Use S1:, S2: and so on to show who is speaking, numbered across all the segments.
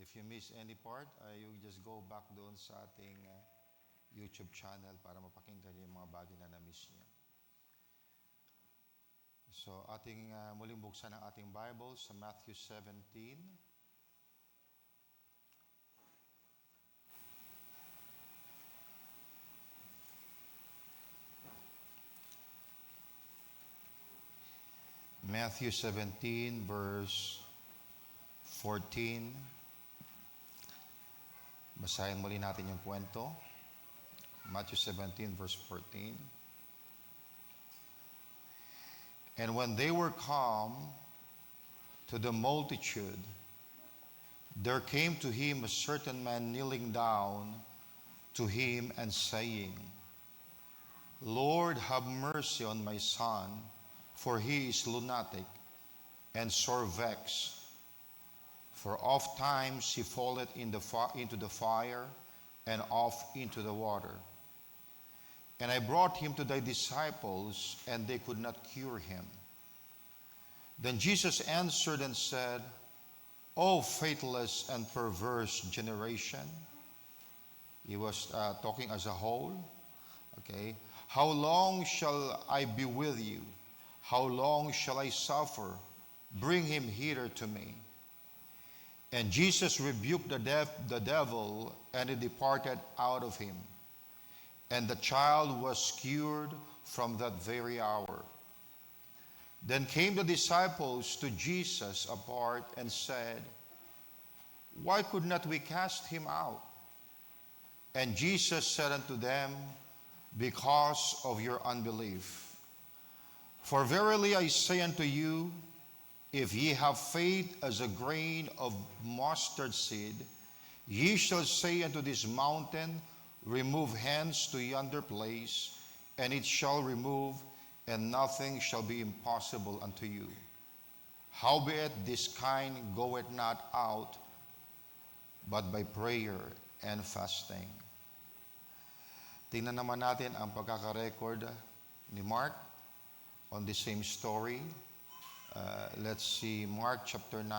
S1: If you miss any part, you just go back doon sa ating YouTube channel para mapakinggan yung mga bagay na na-miss niyo. So, ating muling buksan ang ating Bible sa Matthew 17. Matthew 17, verse 14. Basahin muli natin yung kwento. Matthew 17, verse 14. And when they were come to the multitude, there came to him a certain man kneeling down to him and saying, Lord, have mercy on my son, for he is lunatic and sore vexed. For oft times he falleth into the fire and oft into the water. And I brought him to thy disciples, and they could not cure him. Then Jesus answered and said, O faithless and perverse generation. He was talking as a whole. Okay. How long shall I be with you? How long shall I suffer? Bring him hither to me. And Jesus rebuked the devil, and he departed out of him. And the child was cured from that very hour. Then came the disciples to Jesus apart and said, Why could not we cast him out? And Jesus said unto them, Because of your unbelief. For verily I say unto you, if ye have faith as a grain of mustard seed, ye shall say unto this mountain, Remove hence to yonder place, and it shall remove, and nothing shall be impossible unto you. Howbeit this kind goeth not out, but by prayer and fasting. Tingnan naman natin ang pagkakarecord ni Mark on the same story. Let's see, Mark chapter 9.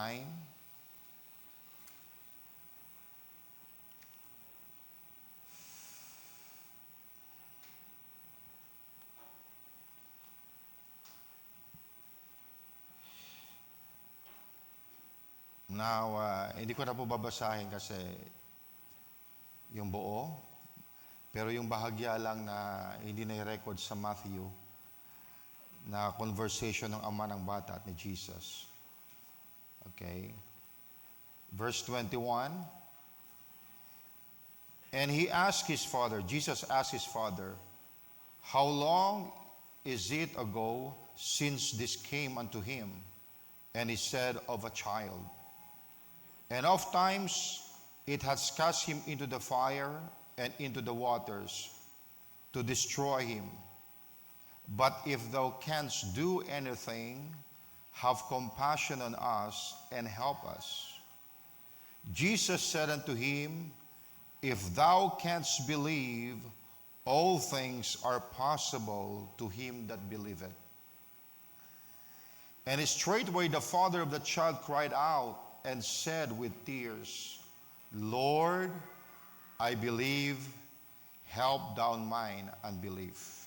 S1: Now, hindi ko na po babasahin kasi yung buo, pero yung bahagya lang na hindi na-record sa Matthew, na conversation ng ama ng bata at ni Jesus. Okay. Verse 21. And he asked his father, Jesus asked his father, How long is it ago since this came unto him? And he said, Of a child. And oft times it has cast him into the fire and into the waters to destroy him. But if thou canst do anything, have compassion on us and help us. Jesus said unto him, If thou canst believe, all things are possible to him that believeth. And straightway the father of the child cried out and said with tears, Lord, I believe, help thou mine unbelief.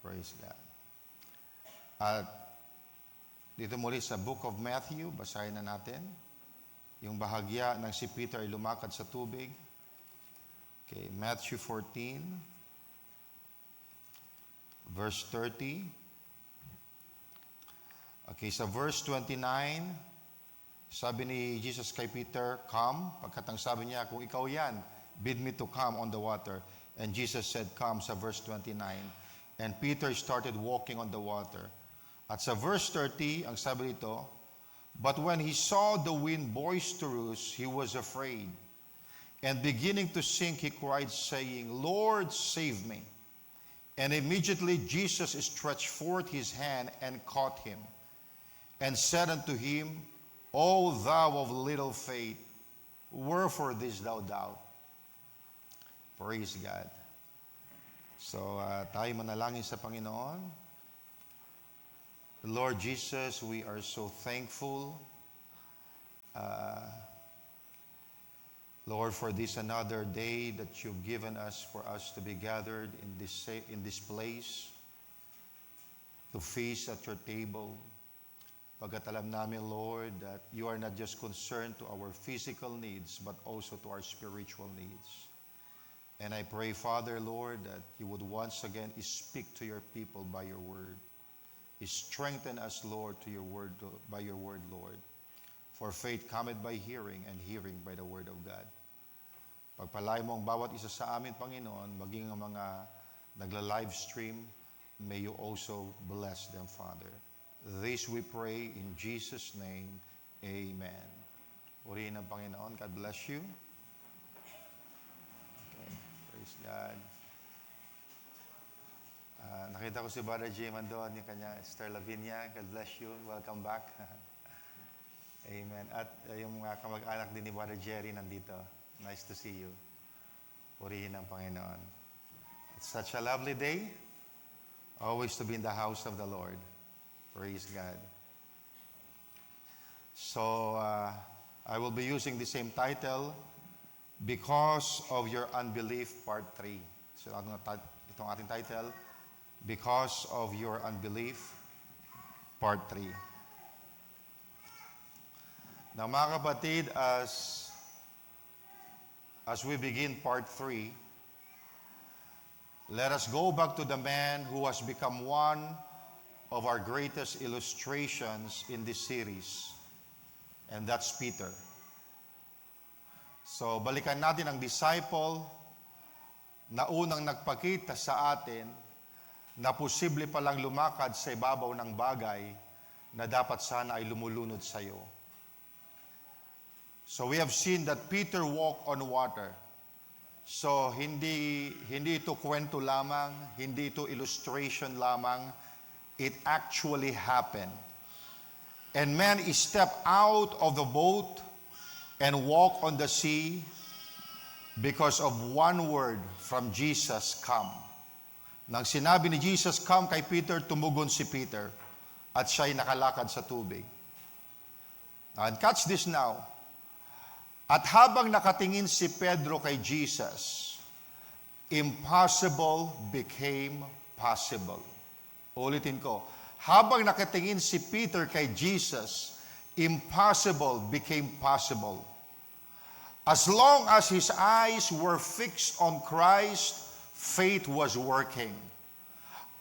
S1: Praise God. At dito muli sa Book of Matthew, basahin na natin yung bahagya ng si Peter ay lumakad sa tubig. Okay, Matthew 14, verse 30. Okay, sa verse 29, sabi ni Jesus kay Peter, Come. Pagkatang sabi niya, kung ikaw yan, bid me to come on the water. And Jesus said, Come, sa verse 29. And Peter started walking on the water. At sa verse 30, ang sabi dito, But when he saw the wind boisterous, he was afraid. And beginning to sink, he cried, saying, Lord, save me. And immediately Jesus stretched forth his hand and caught him, and said unto him, O thou of little faith, wherefore didst thou doubt? Praise God. So, tayo manalangin sa Panginoon. Lord Jesus, we are so thankful Lord, for this another day that you've given us for us to be gathered in this place, to feast at your table. Pagkat alam namin, Lord, that you are not just concerned to our physical needs, but also to our spiritual needs. And I pray, Father, Lord, that you would once again speak to your people by your word. Strengthen us, Lord, to your word, by your word, Lord. For faith cometh by hearing, and hearing by the word of God. Pagpalay mo ang bawat isa sa amin, Panginoon, maging ang mga nagla-live stream, may you also bless them, Father. This we pray in Jesus' name. Amen. Purihin ang Panginoon. God bless you. Okay. Praise God. Nakita ko si Brother Jayman doon, yung kanya, Esther Lavinia. God bless you. Welcome back. Amen. At yung mga kamag-anak din ni Brother Jerry nandito. Nice to see you. Purihin ang Panginoon. It's such a lovely day. Always to be in the house of the Lord. Praise God. So, I will be using the same title, Because of Your Unbelief, Part 3. So, itong ating title, Because of Your Unbelief, Part 3. Now, mga kapatid, as we begin Part 3, let us go back to the man who has become one of our greatest illustrations in this series, and that's Peter. So, balikan natin ang disciple na unang nagpakita sa atin na posible palang lumakad sa ibabaw ng bagay na dapat sana ay lumulunod sa iyo. So we have seen that Peter walked on water. So hindi ito kwento lamang, hindi ito illustration lamang. It actually happened. And man stepped out of the boat and walked on the sea because of one word from Jesus, come. Nang sinabi ni Jesus, come kay Peter, tumugon si Peter at siya'y nakalakad sa tubig. And catch this now. At habang nakatingin si Pedro kay Jesus, impossible became possible. Ulitin ko. Habang nakatingin si Peter kay Jesus, impossible became possible. As long as his eyes were fixed on Christ, faith was working.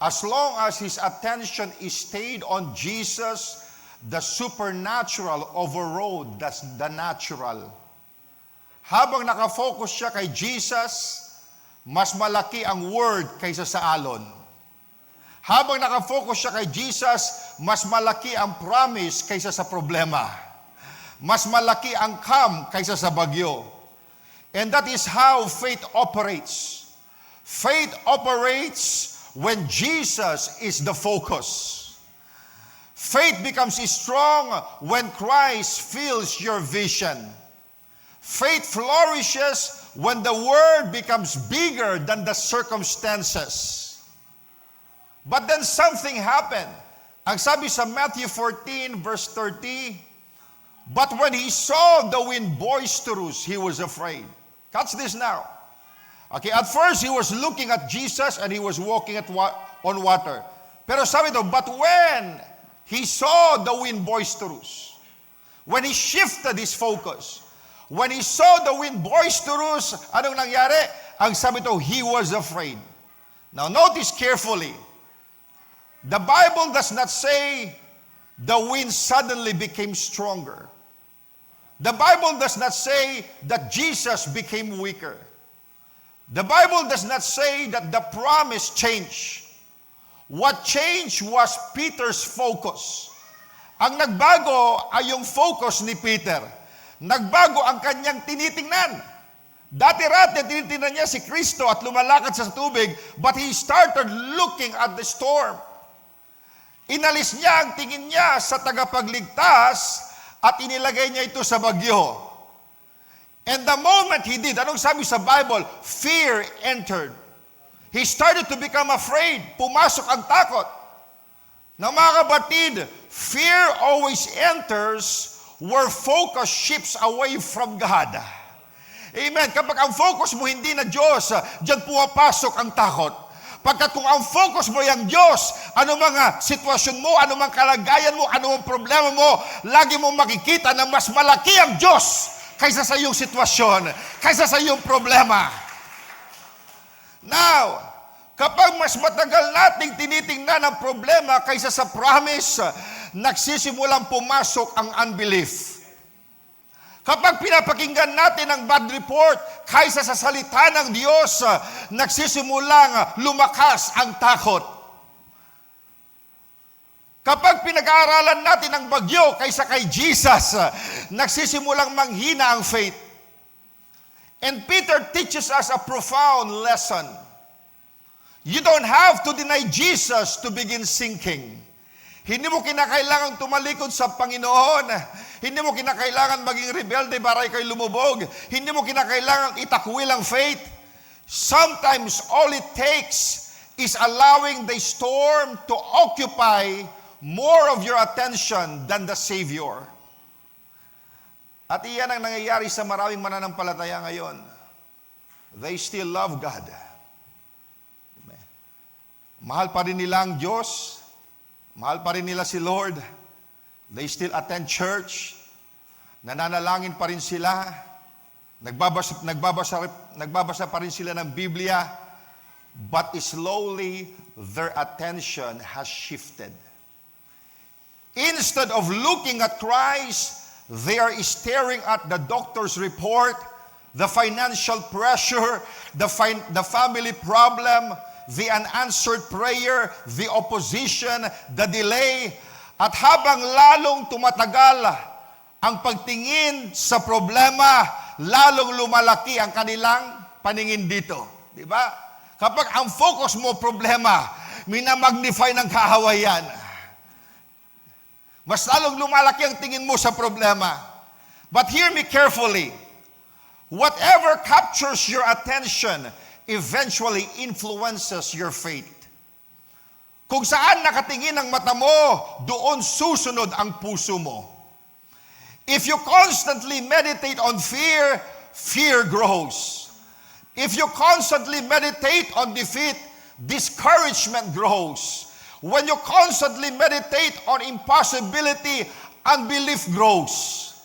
S1: As long as his attention stayed on Jesus, the supernatural overrode the natural. Habang nakafocus siya kay Jesus, mas malaki ang word kaysa sa alon. Habang nakafocus siya kay Jesus, mas malaki ang promise kaysa sa problema. Mas malaki ang come kaysa sa bagyo. And that is how faith operates. Faith operates when Jesus is the focus. Faith becomes strong when Christ fills your vision. Faith flourishes when the word becomes bigger than the circumstances. But then something happened. Ang sabi sa Matthew 14 verse 30, but when he saw the wind boisterous, he was afraid. Catch this now. Okay, at first he was looking at Jesus and he was walking on water. Pero sabi daw, but when he saw the wind boisterous, when he shifted his focus, when he saw the wind boisterous, anong nangyari? Ang sabi daw, he was afraid. Now notice carefully. The Bible does not say the wind suddenly became stronger. The Bible does not say that Jesus became weaker. The Bible does not say that the promise changed. What changed was Peter's focus. Ang nagbago ay yung focus ni Peter. Nagbago ang kanyang tinitingnan. Dati-rati tinitingnan niya si Kristo at lumalakad sa tubig, but he started looking at the storm. Inalis niya ang tingin niya sa tagapagligtas at inilagay niya ito sa bagyo. And the moment he did, anong sabi sa Bible? Fear entered. He started to become afraid. Pumasok ang takot. Now mga kapatid, fear always enters where focus shifts away from God. Amen. Kapag ang focus mo hindi na Diyos, diyan pumapasok ang takot. Pagkat kung ang focus mo yung Diyos, ano mga sitwasyon mo, ano mga kalagayan mo, ano mga problema mo, lagi mong makikita na mas malaki ang Diyos kaysa sa iyong sitwasyon, kaysa sa iyong problema. Now, kapag mas matagal nating tinitingnan ang problema kaysa sa promise, nagsisimulang pumasok ang unbelief. Kapag pinapakinggan natin ang bad report kaysa sa salita ng Diyos, nagsisimulang lumakas ang takot. Kapag pinag-aaralan natin ang bagyo kaysa kay Jesus, nagsisimulang manghina ang faith. And Peter teaches us a profound lesson. You don't have to deny Jesus to begin sinking. Hindi mo kinakailangan tumalikod sa Panginoon. Hindi mo kinakailangan maging rebelde para ikay lumubog. Hindi mo kinakailangan itakwil ang faith. Sometimes all it takes is allowing the storm to occupy more of your attention than the Savior. At iyan ang nangyayari sa maraming mananampalataya ngayon. They still love God. Mahal pa rin nila ang Diyos. Mahal pa rin nila si Lord. They still attend church. Nananalangin pa rin sila. Nagbabasa pa rin sila ng Biblia. But slowly, their attention has shifted. Instead of looking at Christ, they are staring at the doctor's report, the financial pressure, the family problem, the unanswered prayer, the opposition, the delay, at habang lalong tumatagal ang pagtingin sa problema, lalong lumalaki ang kanilang paningin dito. Di ba? Kapag ang focus mo problema, minamagnify ng kahawayan. Mas lalong lumalaki ang tingin mo sa problema. But hear me carefully. Whatever captures your attention eventually influences your faith. Kung saan nakatingin ang mata mo, doon susunod ang puso mo. If you constantly meditate on fear, fear grows. If you constantly meditate on defeat, discouragement grows. When you constantly meditate on impossibility, unbelief grows.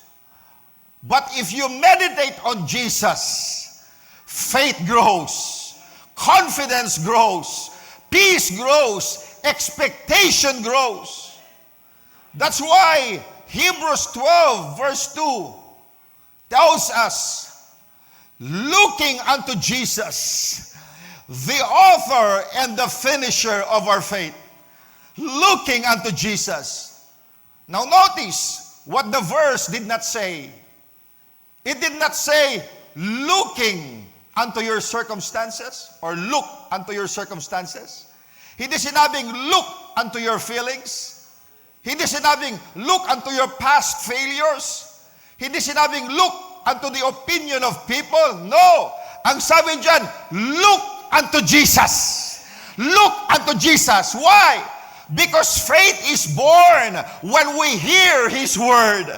S1: But if you meditate on Jesus, faith grows, confidence grows, peace grows, expectation grows. That's why Hebrews 12 verse 2 tells us, looking unto Jesus, the author and the finisher of our faith. Looking unto Jesus. Now notice what the verse did not say. It did not say, looking unto your circumstances or look unto your circumstances. Hindi sinabing look unto your feelings. Hindi sinabing look unto your past failures. Hindi sinabing look unto the opinion of people. No. Ang sabi diyan, look unto Jesus. Look unto Jesus. Why? Because faith is born when we hear His word.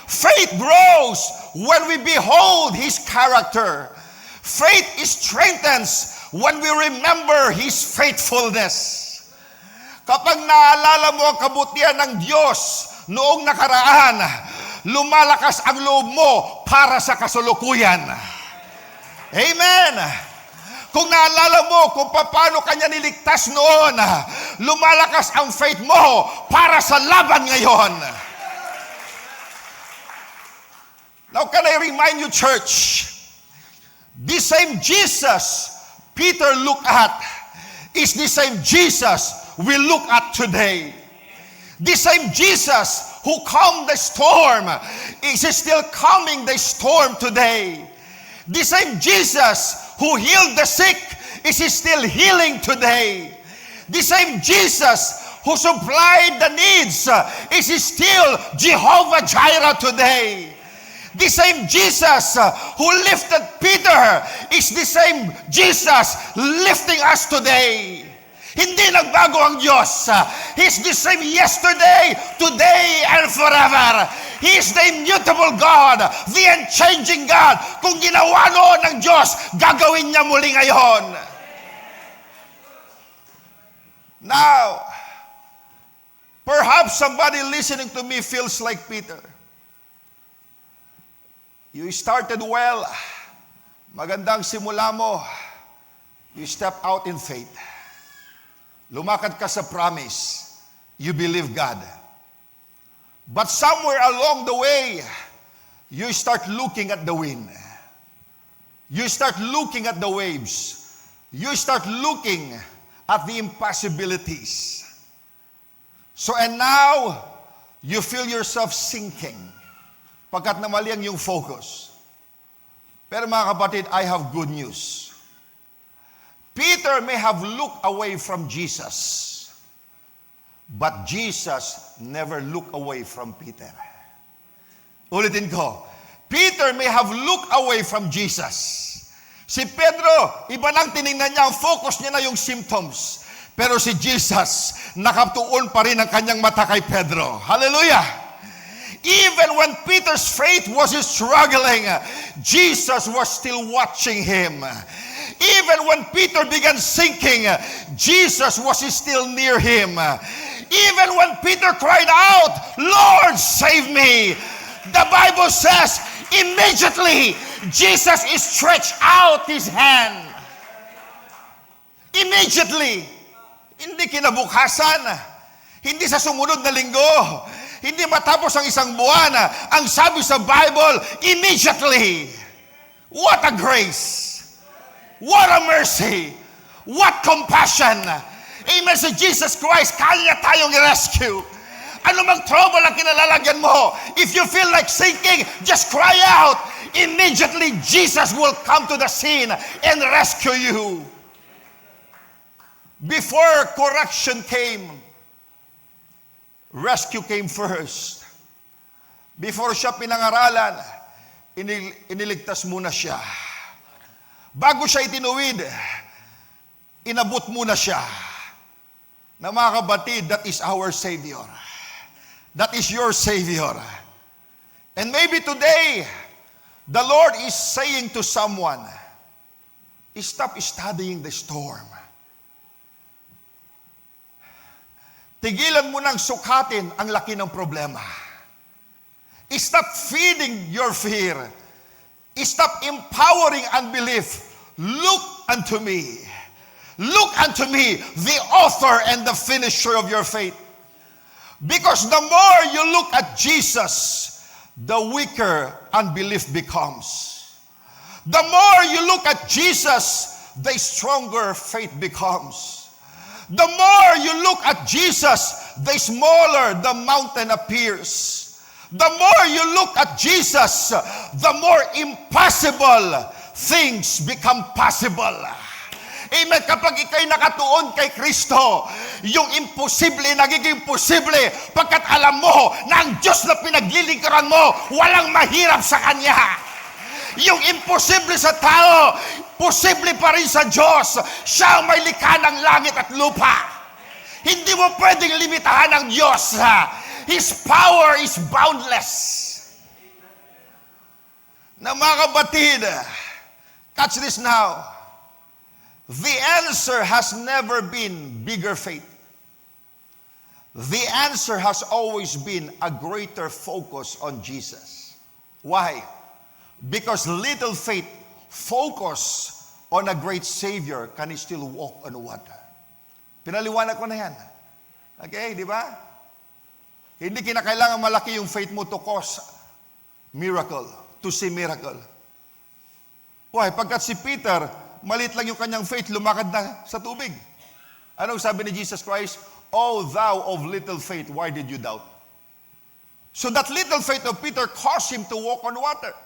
S1: Faith grows when we behold His character. Faith strengthens when we remember His faithfulness. Kapag naalala mo ang kabutihan ng Diyos noong nakaraan, lumalakas ang loob mo para sa kasalukuyan. Amen! Kung naalala mo kung paano Kanya niligtas noon, lumalakas ang faith mo para sa laban ngayon. Now, can I remind you, church, this same Jesus Peter looked at is the same Jesus we look at today. The same Jesus who calmed the storm is still calming the storm today. The same Jesus who healed the sick is still healing today. The same Jesus who supplied the needs is still Jehovah Jireh today. The same Jesus who lifted Peter is the same Jesus lifting us today. Hindi nagbago ang Diyos. He's the same yesterday, today, and and forever. He is the immutable God, the unchanging God. Kung ginawa noon ng Diyos, gagawin niya muli ngayon. Now, perhaps somebody listening to me feels like Peter. You started well. Magandang simula mo. You step out in faith. Lumakad ka sa promise. You believe God. But somewhere along the way, you start looking at the wind. You start looking at the waves. You start looking at the impossibilities. So, and now, you feel yourself sinking. Pagkat namali ang yung focus. Pero mga kapatid, I have good news. Peter may have looked away from Jesus, but Jesus never looked away from Peter. Ulitin ko, Peter may have looked away from Jesus. Si Pedro, iba nang tinignan niya, ang focus niya na yung symptoms. Pero si Jesus, nakatuon pa rin ang kanyang mata kay Pedro. Hallelujah! Even when Peter's faith was struggling, Jesus was still watching him. Even when Peter began sinking, Jesus was still near him. Even when Peter cried out, Lord, save me, the Bible says, immediately, Jesus stretched out his hand. Immediately. Hindi kinabukasan. Hindi sa sumunod na linggo. Hindi matapos ang isang buwan. Ang sabi sa Bible, immediately. What a grace. What a mercy! What compassion! Amen sa Jesus Christ, kaya niya tayong i-rescue. Ano mang trouble ang kinalalagyan mo, if you feel like sinking, just cry out. Immediately, Jesus will come to the scene and rescue you. Before correction came, rescue came first. Before siya pinangaralan, iniligtas muna siya. Bago siya itinuwid, inabot muna siya. Na mga kapatid, that is our Savior. That is your Savior. And maybe today, the Lord is saying to someone, stop studying the storm. Tigilan mo nang sukatin ang laki ng problema. Stop feeding your fear. Stop empowering unbelief. Look unto me. Look unto me, the author and the finisher of your faith. Because the more you look at Jesus, the weaker unbelief becomes. The more you look at Jesus, the stronger faith becomes. The more you look at Jesus, the smaller the mountain appears. The more you look at Jesus, the more impossible things become possible. Amen. Kapag ikay nakatuon kay Kristo, yung imposible nagiging posible pagkat alam mo na ang Diyos na pinaglilingkuran mo, walang mahirap sa Kanya. Yung imposible sa tao, posible pa rin sa Diyos. Siya ang may likha ng langit at lupa. Hindi mo pwedeng limitahan ang Diyos. His power is boundless. Na mga kapatid, catch this now. The answer has never been bigger faith. The answer has always been a greater focus on Jesus. Why? Because little faith focus on a great Savior can still walk on water. Pinaliwanag ko na yan. Okay, di ba? Hindi kinakailangan malaki yung faith mo to cause miracle, to see miracle. Why? Pagkat si Peter, maliit lang yung kanyang faith, lumakad na sa tubig. Anong sabi ni Jesus Christ? Oh, thou of little faith, why did you doubt? So that little faith of Peter caused him to walk on water.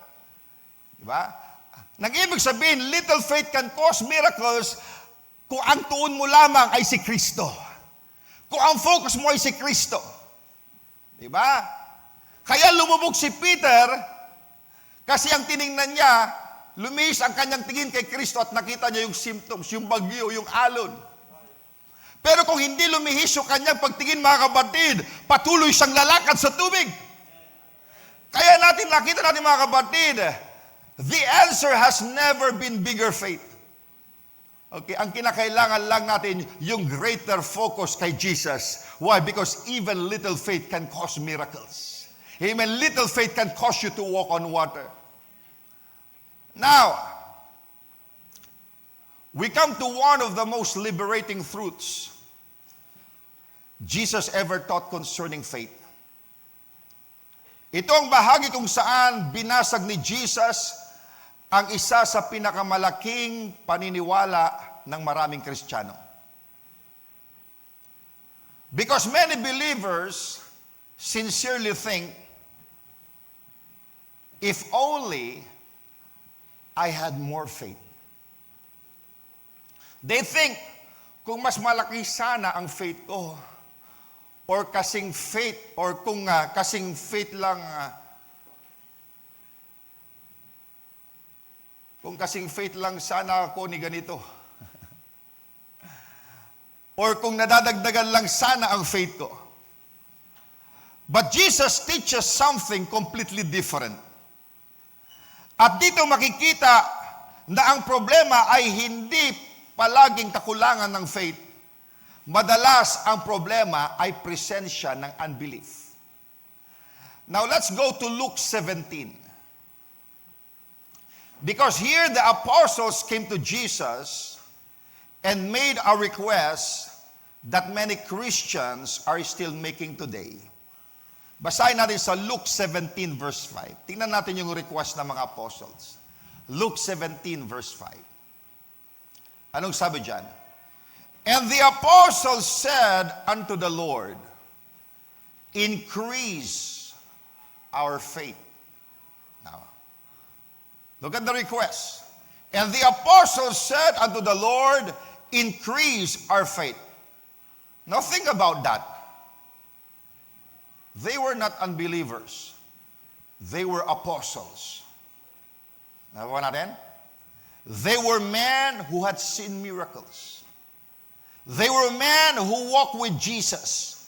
S1: Diba? Nag-ibig sabihin, little faith can cause miracles kung ang tuon mo lamang ay si Kristo. Kung ang focus mo ay si Kristo. Diba? Kaya lumubog si Peter kasi ang tiningnan niya, lumihis ang kanyang tingin kay Kristo at nakita niya yung symptoms, yung bagyo, yung alon. Pero kung hindi lumihis yung kanyang pagtingin, mga kapatid, patuloy siyang lalakad sa tubig. Kaya nakita natin, mga kapatid, the answer has never been bigger faith. Okay, ang kinakailangan lang natin yung greater focus kay Jesus. Why? Because even little faith can cause miracles. Amen. Little faith can cause you to walk on water. Now, we come to one of the most liberating truths Jesus ever taught concerning faith. Ito ang bahagi kung saan binasag ni Jesus ang isa sa pinakamalaking paniniwala ng maraming Kristiyano. Because many believers sincerely think, if only I had more faith. They think, kung mas malaki sana ang faith ko, or kasing faith, or kung kasing faith lang, kung kasing faith lang sana ako ni ganito. Or kung nadadagdagan lang sana ang faith ko. But Jesus teaches something completely different. At dito makikita na ang problema ay hindi palaging kakulangan ng faith. Madalas ang problema ay presensya ng unbelief. Now let's go to Luke 17. Because here the apostles came to Jesus and made a request that many Christians are still making today. Basahin natin sa Luke 17 verse 5. Tingnan natin yung request ng mga apostles. Luke 17 verse 5. Anong sabi dyan? And the apostles said unto the Lord, increase our faith. Now, look at the request. And the apostles said unto the Lord, increase our faith. Now think about that. They were not unbelievers. They were apostles. Nakuha natin? They were men who had seen miracles. They were men who walked with Jesus.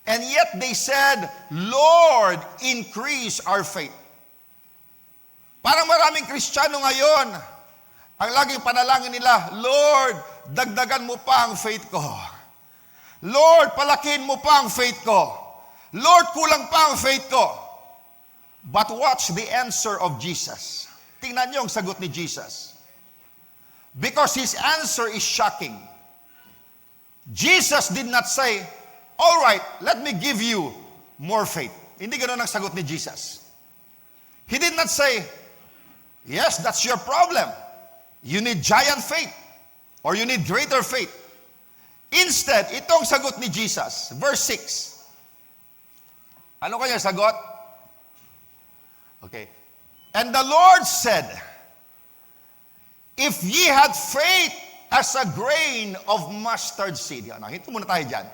S1: And yet they said, Lord, increase our faith. Parang maraming Kristiyano ngayon, ang laging panalangin nila, Lord, dagdagan mo pa ang faith ko. Lord, palakin mo pa ang faith ko. Lord, kulang pa ang faith ko. But watch the answer of Jesus. Tingnan niyo ang sagot ni Jesus. Because his answer is shocking. Jesus did not say, all right, let me give you more faith. Hindi ganoon ang sagot ni Jesus. He did not say, yes, that's your problem. You need giant faith. Or you need greater faith. Instead, itong sagot ni Jesus, verse 6. Ano kaya sagot? Okay. And the Lord said, if ye had faith as a grain of mustard seed. Hinto muna tayo dyan.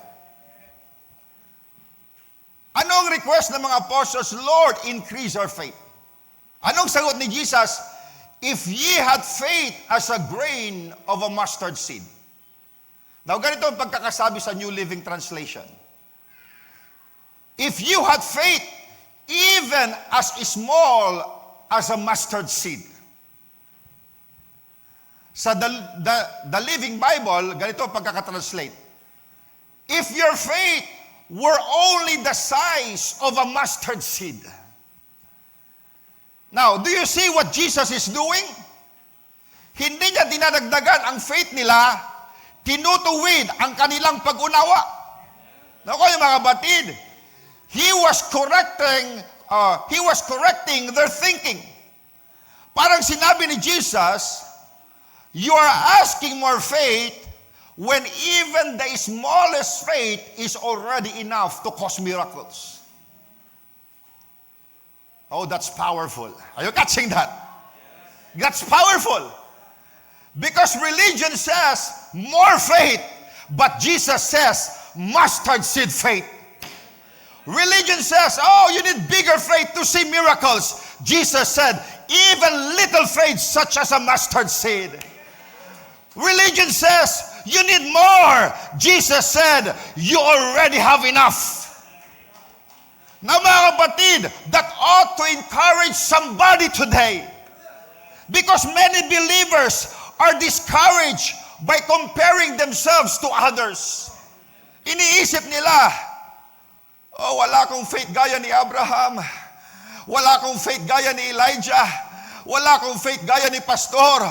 S1: Anong request ng mga apostles? Lord, increase our faith. Anong sagot ni Jesus? If ye had faith as a grain of a mustard seed. Now, ganito ang pagkakasabi sa New Living Translation. If you had faith, even as small as a mustard seed. Sa the Living Bible, ganito ang pagkakatranslate. If your faith were only the size of a mustard seed. Now, do you see what Jesus is doing? Hindi niya dinadagdagan ang faith nila, tinutuwid ang kanilang pag-unawa. Naku, yung mga batid, He was correcting their thinking. Parang sinabi ni Jesus, you are asking more faith when even the smallest faith is already enough to cause miracles. Oh, that's powerful. Are you catching that? That's powerful. Because religion says more faith, but Jesus says mustard seed faith. Religion says, oh, you need bigger faith to see miracles. Jesus said, even little faith such as a mustard seed. Religion says, You need more. Jesus said, you already have enough. Now mga kapatid, that ought to encourage somebody today. Because many believers are discouraged by comparing themselves to others. Iniisip nila, oh, wala akong faith gaya ni Abraham. Wala akong faith gaya ni Elijah. Wala akong faith gaya ni Pastor.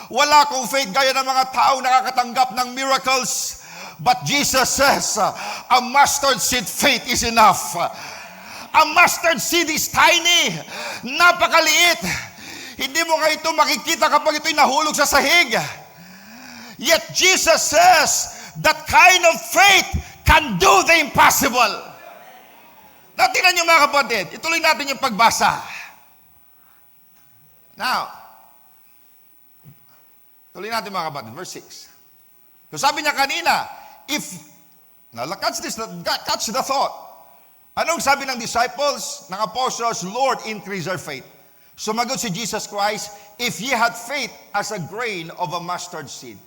S1: Wala akong faith gaya ng mga taong nakakatanggap ng miracles. But Jesus says, a mustard seed faith is enough. A mustard seed is tiny. Napakaliit. Hindi mo nga ito makikita kapag ito'y nahulog sa sahig. Yet Jesus says, that kind of faith can do the impossible. Now, tingnan niyo mga kapatid, ituloy natin yung pagbasa. Now, tuloy natin mga kapatid, verse 6. So sabi niya kanina, now catch the thought. Anong sabi ng disciples, ng apostles? Lord, increase our faith. Sumagot si Jesus Christ, if ye had faith as a grain of a mustard seed.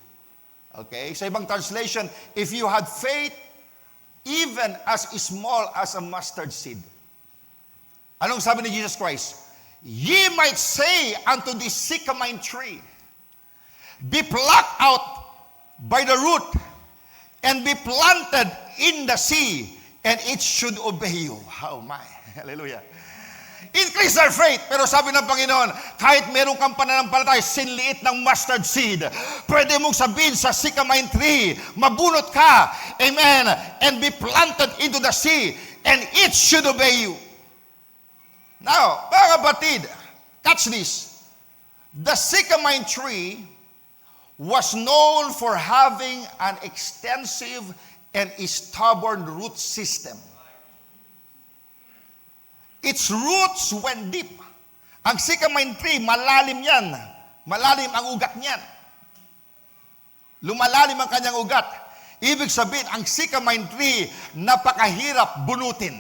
S1: Okay? Sa ibang translation, if you had faith even as small as a mustard seed. Anong sabi ni Jesus Christ? Ye might say unto this sycamore tree, be plucked out by the root and be planted in the sea, and it should obey you. Oh my, hallelujah. Increase our faith. Pero sabi ng Panginoon, kahit meron kang pananampalataya, sinliit ng mustard seed, pwede mong sabihin sa sycamore tree, mabunot ka, amen, and be planted into the sea, and it should obey you. Now, mga kapatid, catch this. The sycamore tree was known for having an extensive and stubborn root system. Its roots went deep. Ang sycamore tree, malalim yan. Malalim ang ugat niyan. Lumalalim ang kanyang ugat. Ibig sabihin, ang sycamore tree, napakahirap bunutin.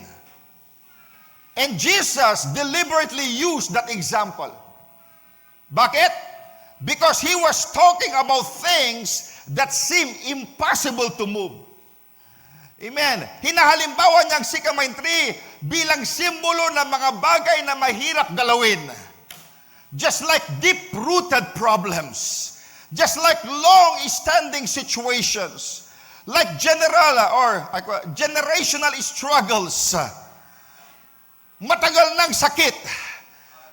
S1: And Jesus deliberately used that example. Bakit? Because He was talking about things that seem impossible to move. Amen. Hinahalimbawa niya ang sycamore tree bilang simbolo ng mga bagay na mahirap galawin. Just like deep-rooted problems. Just like long-standing situations. Like generational struggles. Matagal ng sakit.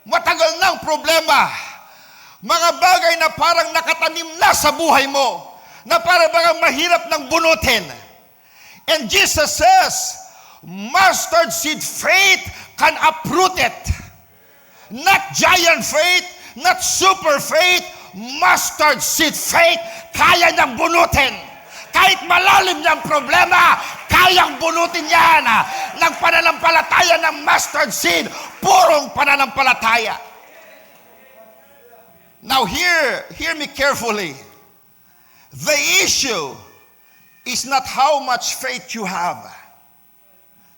S1: Matagal ng problema. Mga bagay na parang nakatanim na sa buhay mo. Na parang mahirap ng bunutin. And Jesus says, mustard seed faith can uproot it. Not giant faith, not super faith, mustard seed faith, kaya niyang bunutin. Kahit malalim niyang problema, kayang bunutin yan ng pananampalataya ng mustard seed, purong pananampalataya. Now hear me carefully. The issue is not how much faith you have.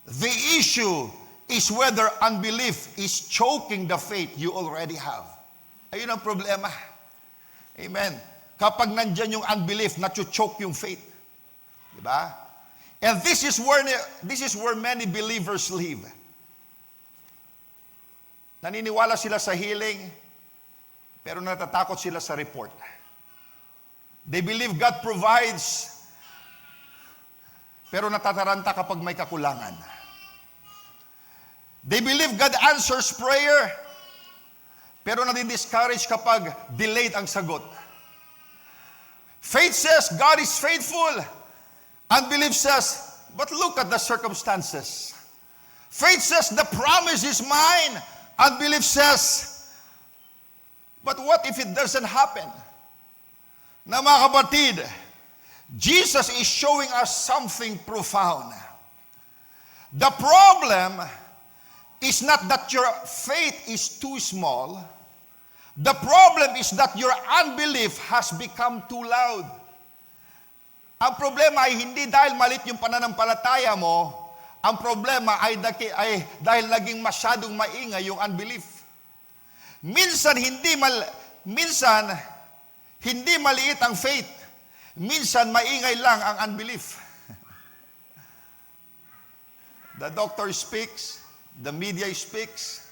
S1: The issue is whether unbelief is choking the faith you already have. Ayun ang problema. Amen. Kapag nandyan yung unbelief, nacho-choke yung faith. Diba? And this is where many believers live. Naniniwala sila sa healing, pero natatakot sila sa report. They believe God provides, pero natataranta kapag may kakulangan. They believe God answers prayer, pero nadidiscourage kapag delayed ang sagot. Faith says God is faithful. Unbelief says, but look at the circumstances. Faith says the promise is mine. Unbelief says, but what if it doesn't happen? Na mga kapatid, Jesus is showing us something profound. The problem is not that your faith is too small. The problem is that your unbelief has become too loud. Ang problema ay hindi dahil malit yung pananampalataya mo, ang problema ay dahil naging masyadong maingay yung unbelief. Minsan hindi maliit ang faith. minsan maingay lang ang unbelief. The doctor speaks, the media speaks,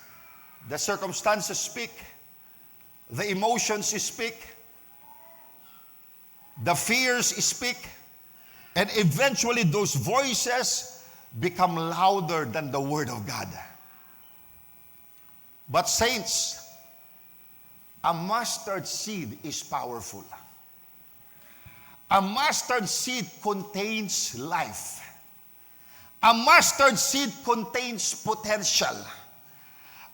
S1: the circumstances speak, the emotions speak, the fears speak, and eventually those voices become louder than the Word of God. But saints, a mustard seed is powerful. A mustard seed contains life. A mustard seed contains potential.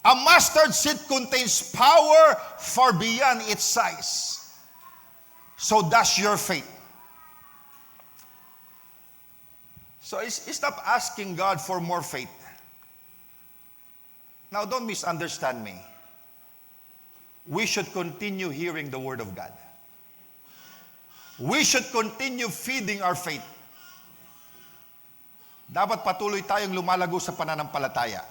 S1: A mustard seed contains power far beyond its size. So does your faith. So stop asking God for more faith. Now, don't misunderstand me. We should continue hearing the Word of God. We should continue feeding our faith. Dapat patuloy tayong lumalago sa pananampalataya.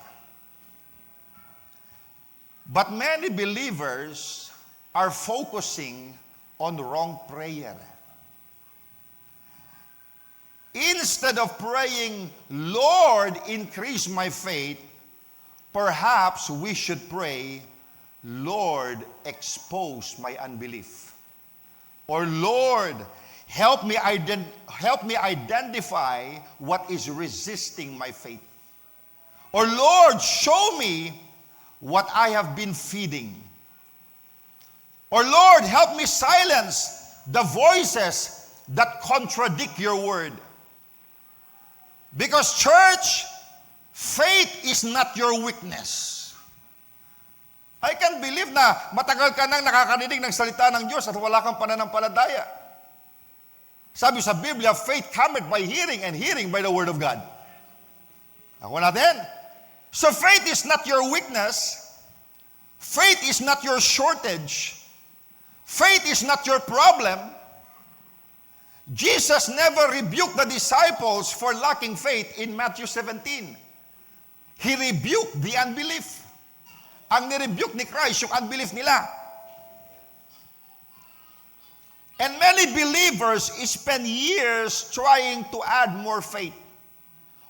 S1: But many believers are focusing on wrong prayer. Instead of praying, Lord, increase my faith, perhaps we should pray, Lord, expose my unbelief. Or Lord, help me identify what is resisting my faith. Or Lord, show me what I have been feeding. Or Lord, help me silence the voices that contradict your word. Because church, faith is not your weakness. I can't believe na matagal ka nang nakakarinig ng salita ng Diyos at wala kang pananampalataya. Sabi sa Biblia, faith cometh by hearing and hearing by the Word of God. Ako natin. So faith is not your weakness. Faith is not your shortage. Faith is not your problem. Jesus never rebuked the disciples for lacking faith in Matthew 17. He rebuked the unbelief. Ang nirebuke ni Christ, yung unbelief nila. And many believers spend years trying to add more faith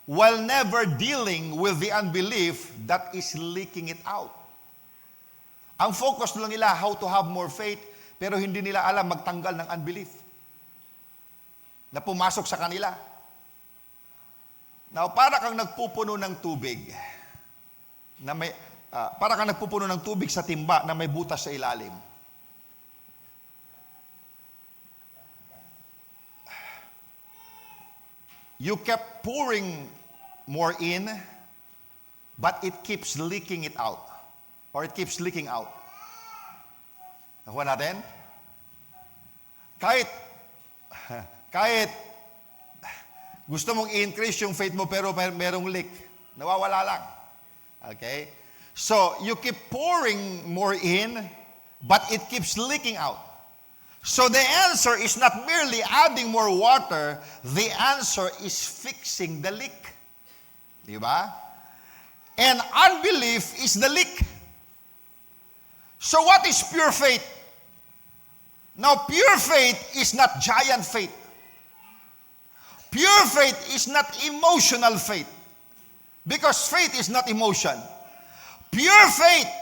S1: while never dealing with the unbelief that is leaking it out. Ang focus lang nila, how to have more faith, pero hindi nila alam magtanggal ng unbelief na pumasok sa kanila. Now, para kang nagpupuno ng tubig na may para kang nagpupuno ng tubig sa timba na may butas sa ilalim. You kept pouring more in, but it keeps leaking it out. Or it keeps leaking out. Nakuha natin? Kahit gusto mong i-increase yung faith mo pero merong leak. Nawawala lang. Okay? So, you keep pouring more in, but it keeps leaking out. So, the answer is not merely adding more water, the answer is fixing the leak. Di ba? And unbelief is the leak. So, what is pure faith? Now, pure faith is not giant faith. Pure faith is not emotional faith. Because faith is not emotion. Pure faith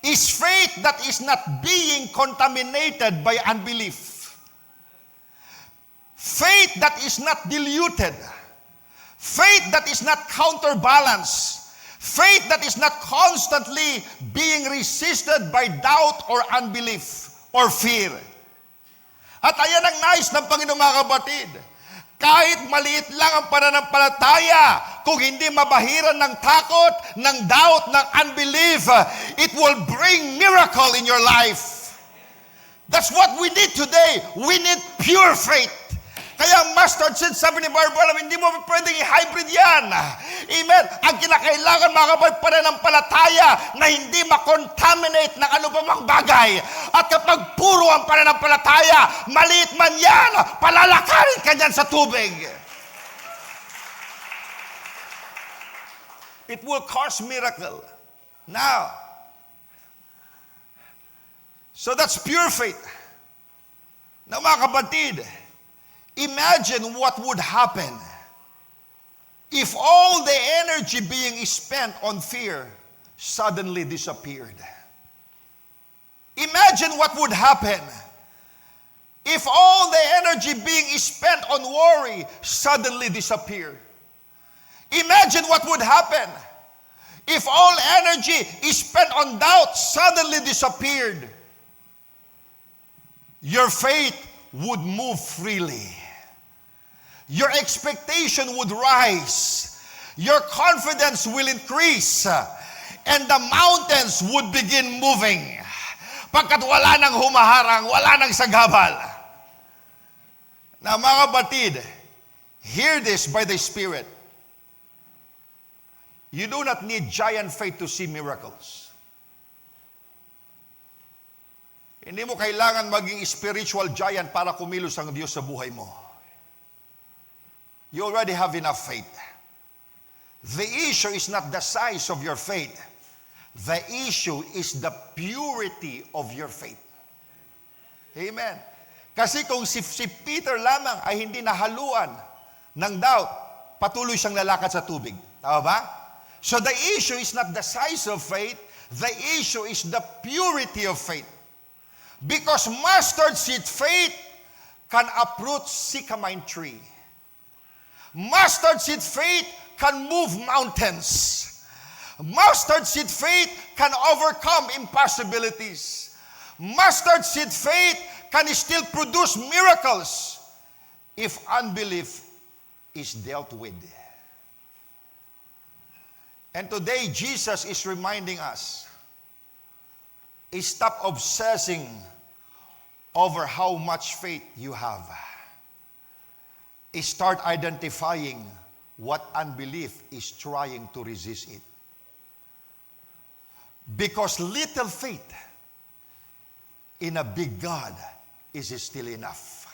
S1: is faith that is not being contaminated by unbelief. Faith that is not diluted. Faith that is not counterbalanced. Faith that is not constantly being resisted by doubt or unbelief or fear. At ayan ang nais ng Panginoon, mga kapatid. Kahit maliit lang ang pananampalataya, kung hindi mabahiran ng takot, ng doubt, ng unbelief, it will bring miracle in your life. That's what we need today. We need pure faith. Kaya ang mustard seed, sabi ni Barbara, hindi mo pwedeng i-hybrid yan. Amen. Ang kinakailangan, mga kapatid, pananampalataya na hindi makontaminate ng ano pa mang bagay. At kapag puro ang pananampalataya, maliit man yan, palalakarin ka dyan sa tubig. It will cause miracle. Now, so that's pure faith. Now, mga kapatid, Imagine what would happen if all the energy being spent on fear suddenly disappeared. Imagine what would happen if all the energy being spent on worry suddenly disappeared. Imagine what would happen if all energy is spent on doubt suddenly disappeared. Your faith would move freely. Your expectation would rise. Your confidence will increase. And the mountains would begin moving. Pagkat wala nang humaharang, wala nang sagabal. Now mga batid, hear this by the Spirit. You do not need giant faith to see miracles. Hindi mo kailangan maging spiritual giant para kumilos ang Diyos sa buhay mo. You already have enough faith. The issue is not the size of your faith. The issue is the purity of your faith. Amen. Kasi kung si Peter lamang ay hindi nahaluan ng doubt, patuloy siyang lalakad sa tubig. Tama ba? So the issue is not the size of faith. The issue is the purity of faith. Because mustard seed faith can uproot sycamore tree. Mustard seed faith can move mountains. Mustard seed faith can overcome impossibilities. Mustard seed faith can still produce miracles if unbelief is dealt with. And today, Jesus is reminding us, stop obsessing over how much faith you have. Start identifying what unbelief is trying to resist it. Because little faith in a big God is still enough.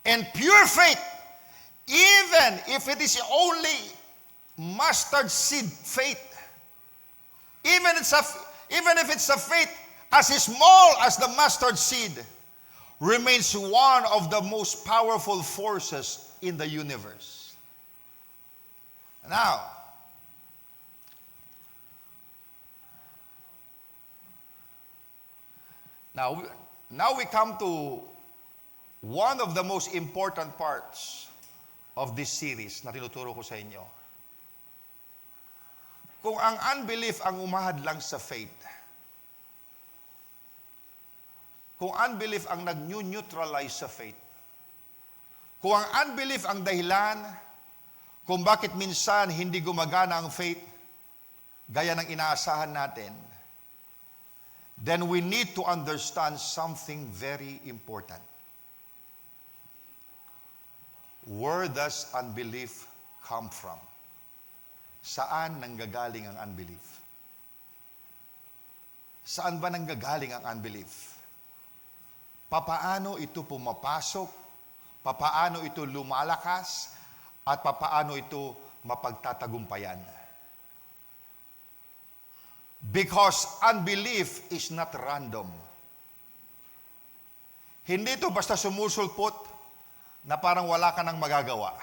S1: And pure faith, even if it is only mustard seed faith, even if it's a faith as small as the mustard seed, remains one of the most powerful forces in the universe. Now we come to one of the most important parts of this series na tinuturo ko sa inyo. Kung ang unbelief ang umahad lang sa faith, kung unbelief ang nag-neutralize sa faith, kung ang unbelief ang dahilan kung bakit minsan hindi gumagana ang faith gaya ng inaasahan natin, then we need to understand something very important. Where does unbelief come from? Saan nanggagaling ang unbelief? Saan ba nanggagaling ang unbelief? Papaano ito pumapasok? Papaano ito lumalakas? At papaano ito mapagtatagumpayan? Because unbelief is not random. Hindi ito basta sumusulpot na parang wala ka nang magagawa.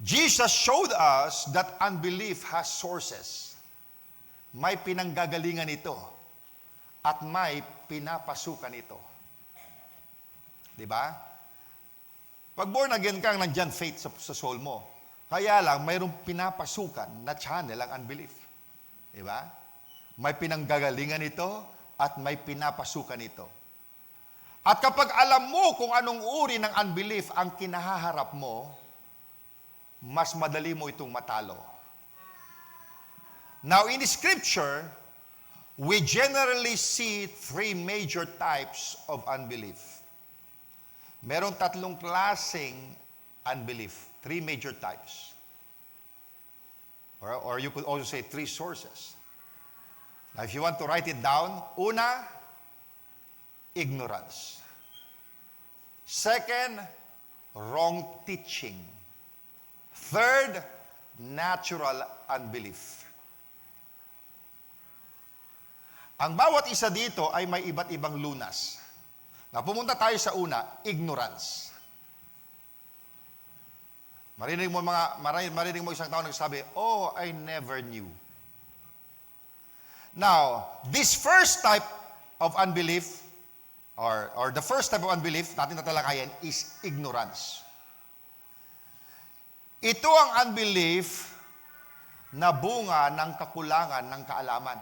S1: Jesus showed us that unbelief has sources. May pinanggagalingan ito at may pinapasukan ito. Diba? Pag born again ka, nandyan faith sa soul mo. Kaya lang, mayroong pinapasukan na channel ang unbelief. Diba? May pinanggagalingan ito at may pinapasukan ito. At kapag alam mo kung anong uri ng unbelief ang kinahaharap mo, mas madali mo itong matalo. Now, in the Scripture, we generally see three major types of unbelief. Merong tatlong klaseng unbelief. Three major types. Or you could also say three sources. Now, if you want to write it down, una, ignorance. Second, wrong teaching. Third, natural unbelief. Ang bawat isa dito ay may iba't ibang lunas. Pumunta tayo sa una, ignorance. Marinig mo isang tao nagsabi, "Oh, I never knew." Now, this first type of unbelief, or the first type of unbelief natin tatalakayin is ignorance. Ito ang unbelief na bunga ng kakulangan ng kaalaman.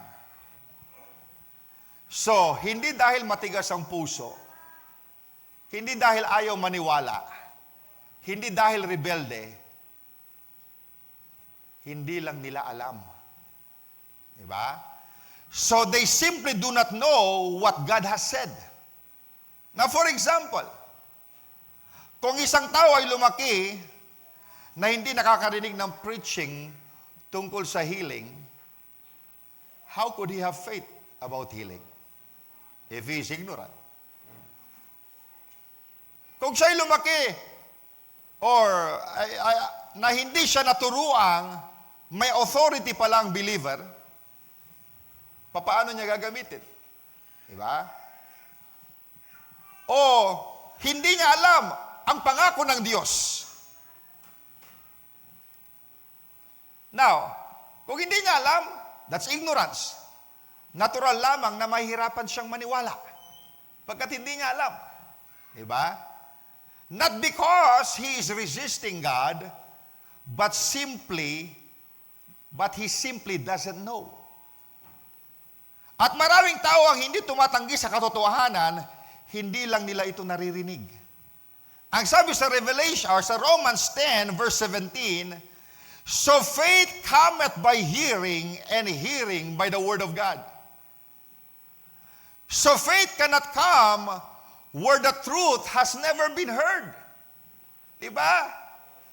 S1: So, hindi dahil matigas ang puso, hindi dahil ayaw maniwala, hindi dahil rebelde, hindi lang nila alam. Diba? So, they simply do not know what God has said. Now, for example, kung isang tao ay lumaki na hindi nakakarinig ng preaching tungkol sa healing, how could he have faith about healing if he is ignorant? Kung siya'y lumaki na hindi siya naturuang may authority palang believer, paano niya gagamitin? Diba? O hindi niya alam ang pangako ng Diyos. Now, kung hindi niya alam, that's ignorance. Natural lamang na mahihirapan siyang maniwala pagkat hindi niya alam. Diba? Not because he is resisting God, but he simply doesn't know. At maraming tao ang hindi tumatanggi sa katotohanan, hindi lang nila ito naririnig. Ang sabi sa Revelation, or sa Romans 10, verse 17, "So faith cometh by hearing, and hearing by the word of God." So faith cannot come where the truth has never been heard. Diba?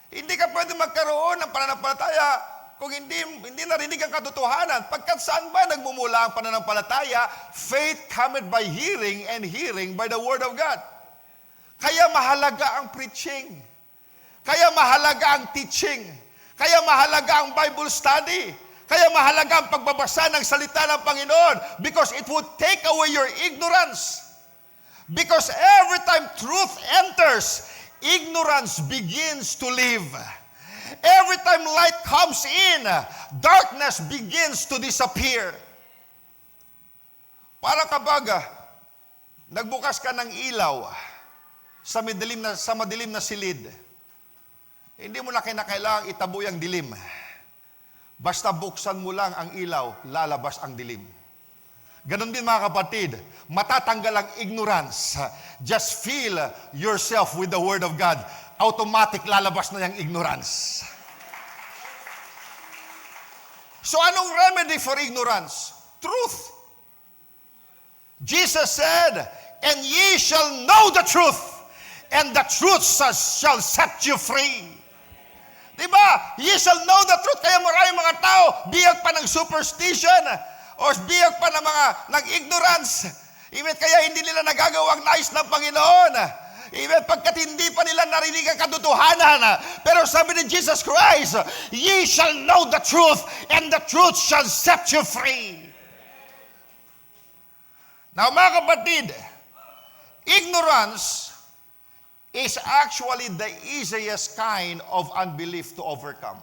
S1: Hindi ka pwede magkaroon ng pananampalataya kung hindi narinig ang katotohanan. Pagkat saan ba nagmumula ang pananampalataya? Faith cometh by hearing, and hearing by the word of God. Kaya mahalaga ang preaching. Kaya mahalaga ang teaching. Kaya mahalaga ang Bible study. Kaya mahalaga ang pagbabasa ng salita ng Panginoon because it would take away your ignorance. Because every time truth enters, ignorance begins to live. Every time light comes in, darkness begins to disappear. Para kapag nagbukas ka ng ilaw sa madilim na silid, hindi mo na kinakailangang itaboy ang dilim. Basta buksan mo lang ang ilaw, lalabas ang dilim. Ganon din mga kapatid, matatanggal ang ignorance. Just fill yourself with the Word of God. Automatic lalabas na yung ignorance. So anong remedy for ignorance? Truth. Jesus said, "And ye shall know the truth, and the truth shall set you free." Diba? Ye shall know the truth. Kaya maraming mga tao, biyag pa ng superstition, o biyag pa ng ignorance. Even kaya hindi nila nagagawa ang nais ng Panginoon. Even pagkat hindi pa nila narinig ang katotohanan. Pero sabi ni Jesus Christ, "Ye shall know the truth, and the truth shall set you free." Now mga kapatid, ignorance is actually the easiest kind of unbelief to overcome.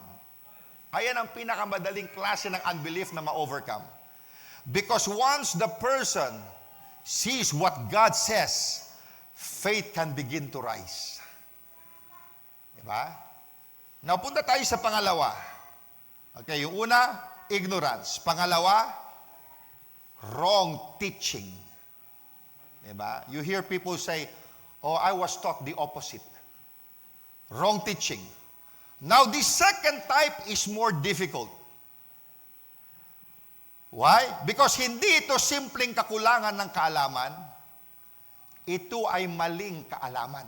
S1: Ayan ang pinakamadaling klase ng unbelief na ma-overcome. Because once the person sees what God says, faith can begin to rise. Diba? Now, punta tayo sa pangalawa. Okay, yung una, ignorance. Pangalawa, wrong teaching. Diba? You hear people say, "Oh, I was taught the opposite." Wrong teaching. Now, the second type is more difficult. Why? Because hindi ito simpleng kakulangan ng kaalaman. Ito ay maling kaalaman.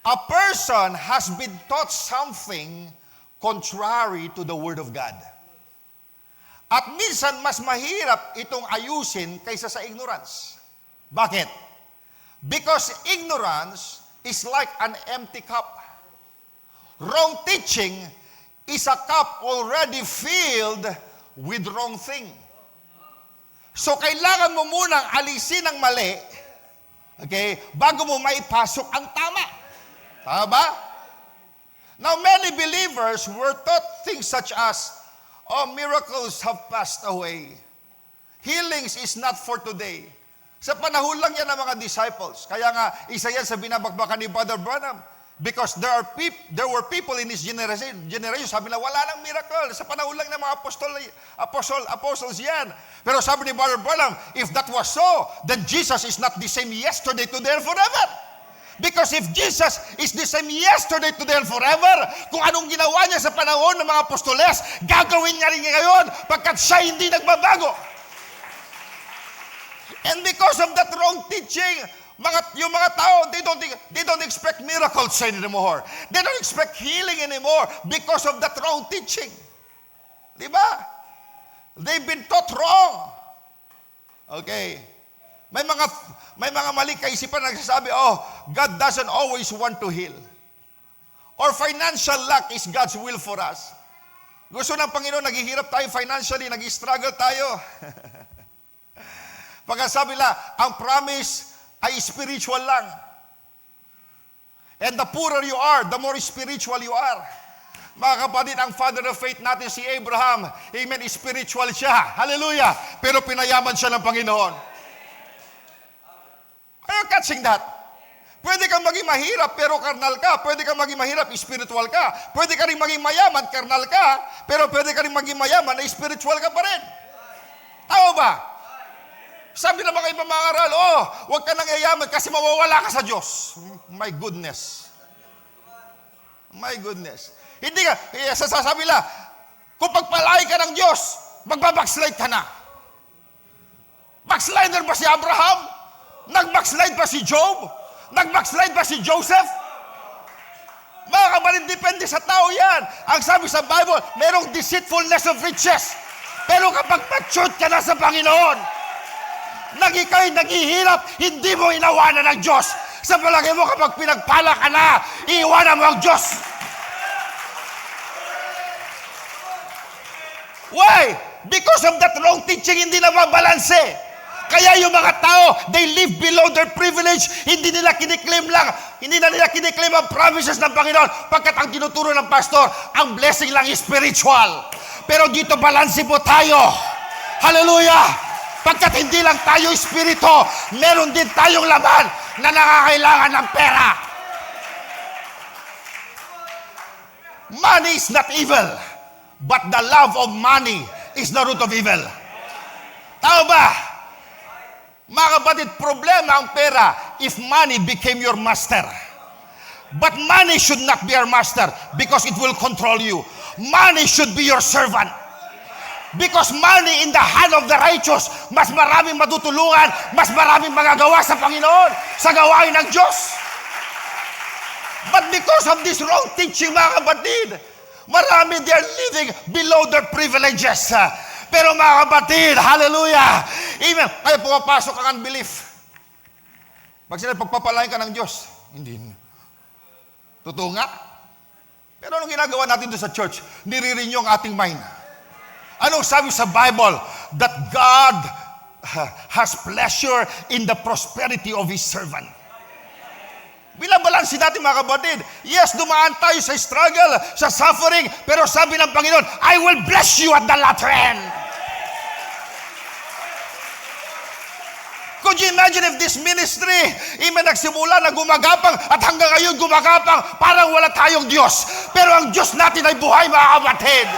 S1: A person has been taught something contrary to the Word of God. At minsan, mas mahirap itong ayusin kaysa sa ignorance. Bakit? Because ignorance is like an empty cup. Wrong teaching is a cup already filled with wrong thing. So, kailangan mo munang alisin ang mali, okay, bago mo maipasok ang tama. Tama ba? Now, many believers were taught things such as, oh, miracles have passed away. Healings is not for today. Sa panahon lang yan ng mga disciples. Kaya nga, isa yan sa binabakbakan ni Brother Branham. Because there were people in his generation, sabi na wala nang miracle. Sa panahon lang ng mga apostles yan. Pero sabi ni Brother Branham, if that was so, then Jesus is not the same yesterday, today, and forever. Because if Jesus is the same yesterday, today, and forever, kung anong ginawa niya sa panahon ng mga apostoles, gagawin niya rin ngayon pagkat siya hindi nagbabago. And because of that wrong teaching, yung mga tao, they don't expect miracles anymore. They don't expect healing anymore because of that wrong teaching. Di ba? They've been taught wrong. Okay. May mga mali kaisipan na nagsasabi, oh, God doesn't always want to heal. Or financial lack is God's will for us. Gusto ng Panginoon, naghihirap tayo financially, nag-struggle tayo. Pagkasabi nila, ang promise ay spiritual lang. And the poorer you are, the more spiritual you are. Mga kapatid, ang father of faith natin si Abraham, amen, spiritual siya. Hallelujah! Pero pinayaman siya ng Panginoon. Are you catching that? Pwede kang maging mahirap, pero karnal ka. Pwede kang maging mahirap, spiritual ka. Pwede ka rin maging mayaman, karnal ka. Pero pwede ka rin maging mayaman, na spiritual ka pa rin. Tama ba? Sabi ng mga ibang mga aral, oh, huwag ka nang yayaman kasi mawawala ka sa Diyos. My goodness. My goodness. Hindi ka, sasabi nila, kung pagpalay ka ng Diyos, magbabackslide ka na. Backslider ba si Abraham? Nag-backslide ba si Job? Nag-backslide ba si Joseph? Mga kapatid, depende sa tao yan. Ang sabi sa Bible, merong deceitfulness of riches. Pero kapag matured ka na sa Panginoon, ikaw'y naghihirap, hindi mo inawanan ng Diyos. Sa palagay mo, kapag pinagpala ka na, iiwanan mo ang Diyos. Why? Because of that wrong teaching, hindi na mabalanse. Kaya yung mga tao, they live below their privilege. Hindi nila kiniklaim lang. Hindi na nila kiniklaim ang promises ng Panginoon. Pagkat ang tinuturo ng pastor, ang blessing lang is spiritual. Pero dito balanse po tayo. Hallelujah! Pagkat hindi lang tayo espiritu, meron din tayong laman na nakakailangan ng pera. Money is not evil, but the love of money is the root of evil. Tama ba? Mga kapatid, problema ang pera if money became your master. But money should not be your master because it will control you. Money should be your servant. Because money in the hand of the righteous, mas maraming matutulungan, mas maraming magagawa sa Panginoon, sa gawain ng Diyos. But because of this wrong teaching, mga kapatid, marami they are living below their privileges. Pero mga kapatid, hallelujah, amen, ay pumapasok ang unbelief. Pag sila pagpapalain ka ng Diyos, hindi. Totoo nga. Pero anong ginagawa natin doon sa church? Nire-renew ang ating mind. Anong sabi sa Bible? That God has pleasure in the prosperity of His servant. Binabalansin natin mga kapatid. Yes, dumaan tayo sa struggle, sa suffering, pero sabi ng Panginoon, I will bless you at the latter end. Could you imagine if this ministry, nagsimula na gumagapang at hanggang ngayon gumagapang, parang wala tayong Diyos. Pero ang Diyos natin ay buhay, mga kapatid.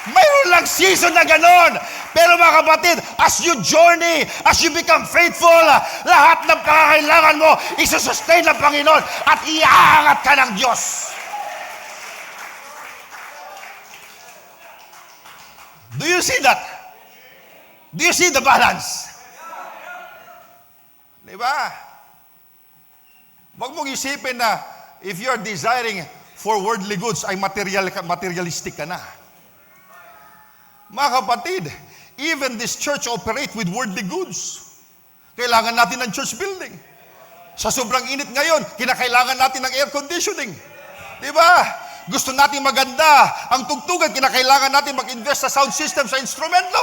S1: Mayroon lang season na ganon. Pero mga kapatid, as you journey, as you become faithful, lahat ng pangangailangan mo, isusustain ng Panginoon at iaangat ka ng Diyos. Do you see that? Do you see the balance? Diba? Huwag mong isipin na if you're desiring for worldly goods, ay materialistic ka na. Mga kapatid, even this church operate with worldly goods. Kailangan natin ng church building. Sa sobrang init ngayon, kinakailangan natin ng air conditioning. Diba? Gusto natin maganda ang tugtugan, kinakailangan natin mag-invest sa sound system, sa instrumento.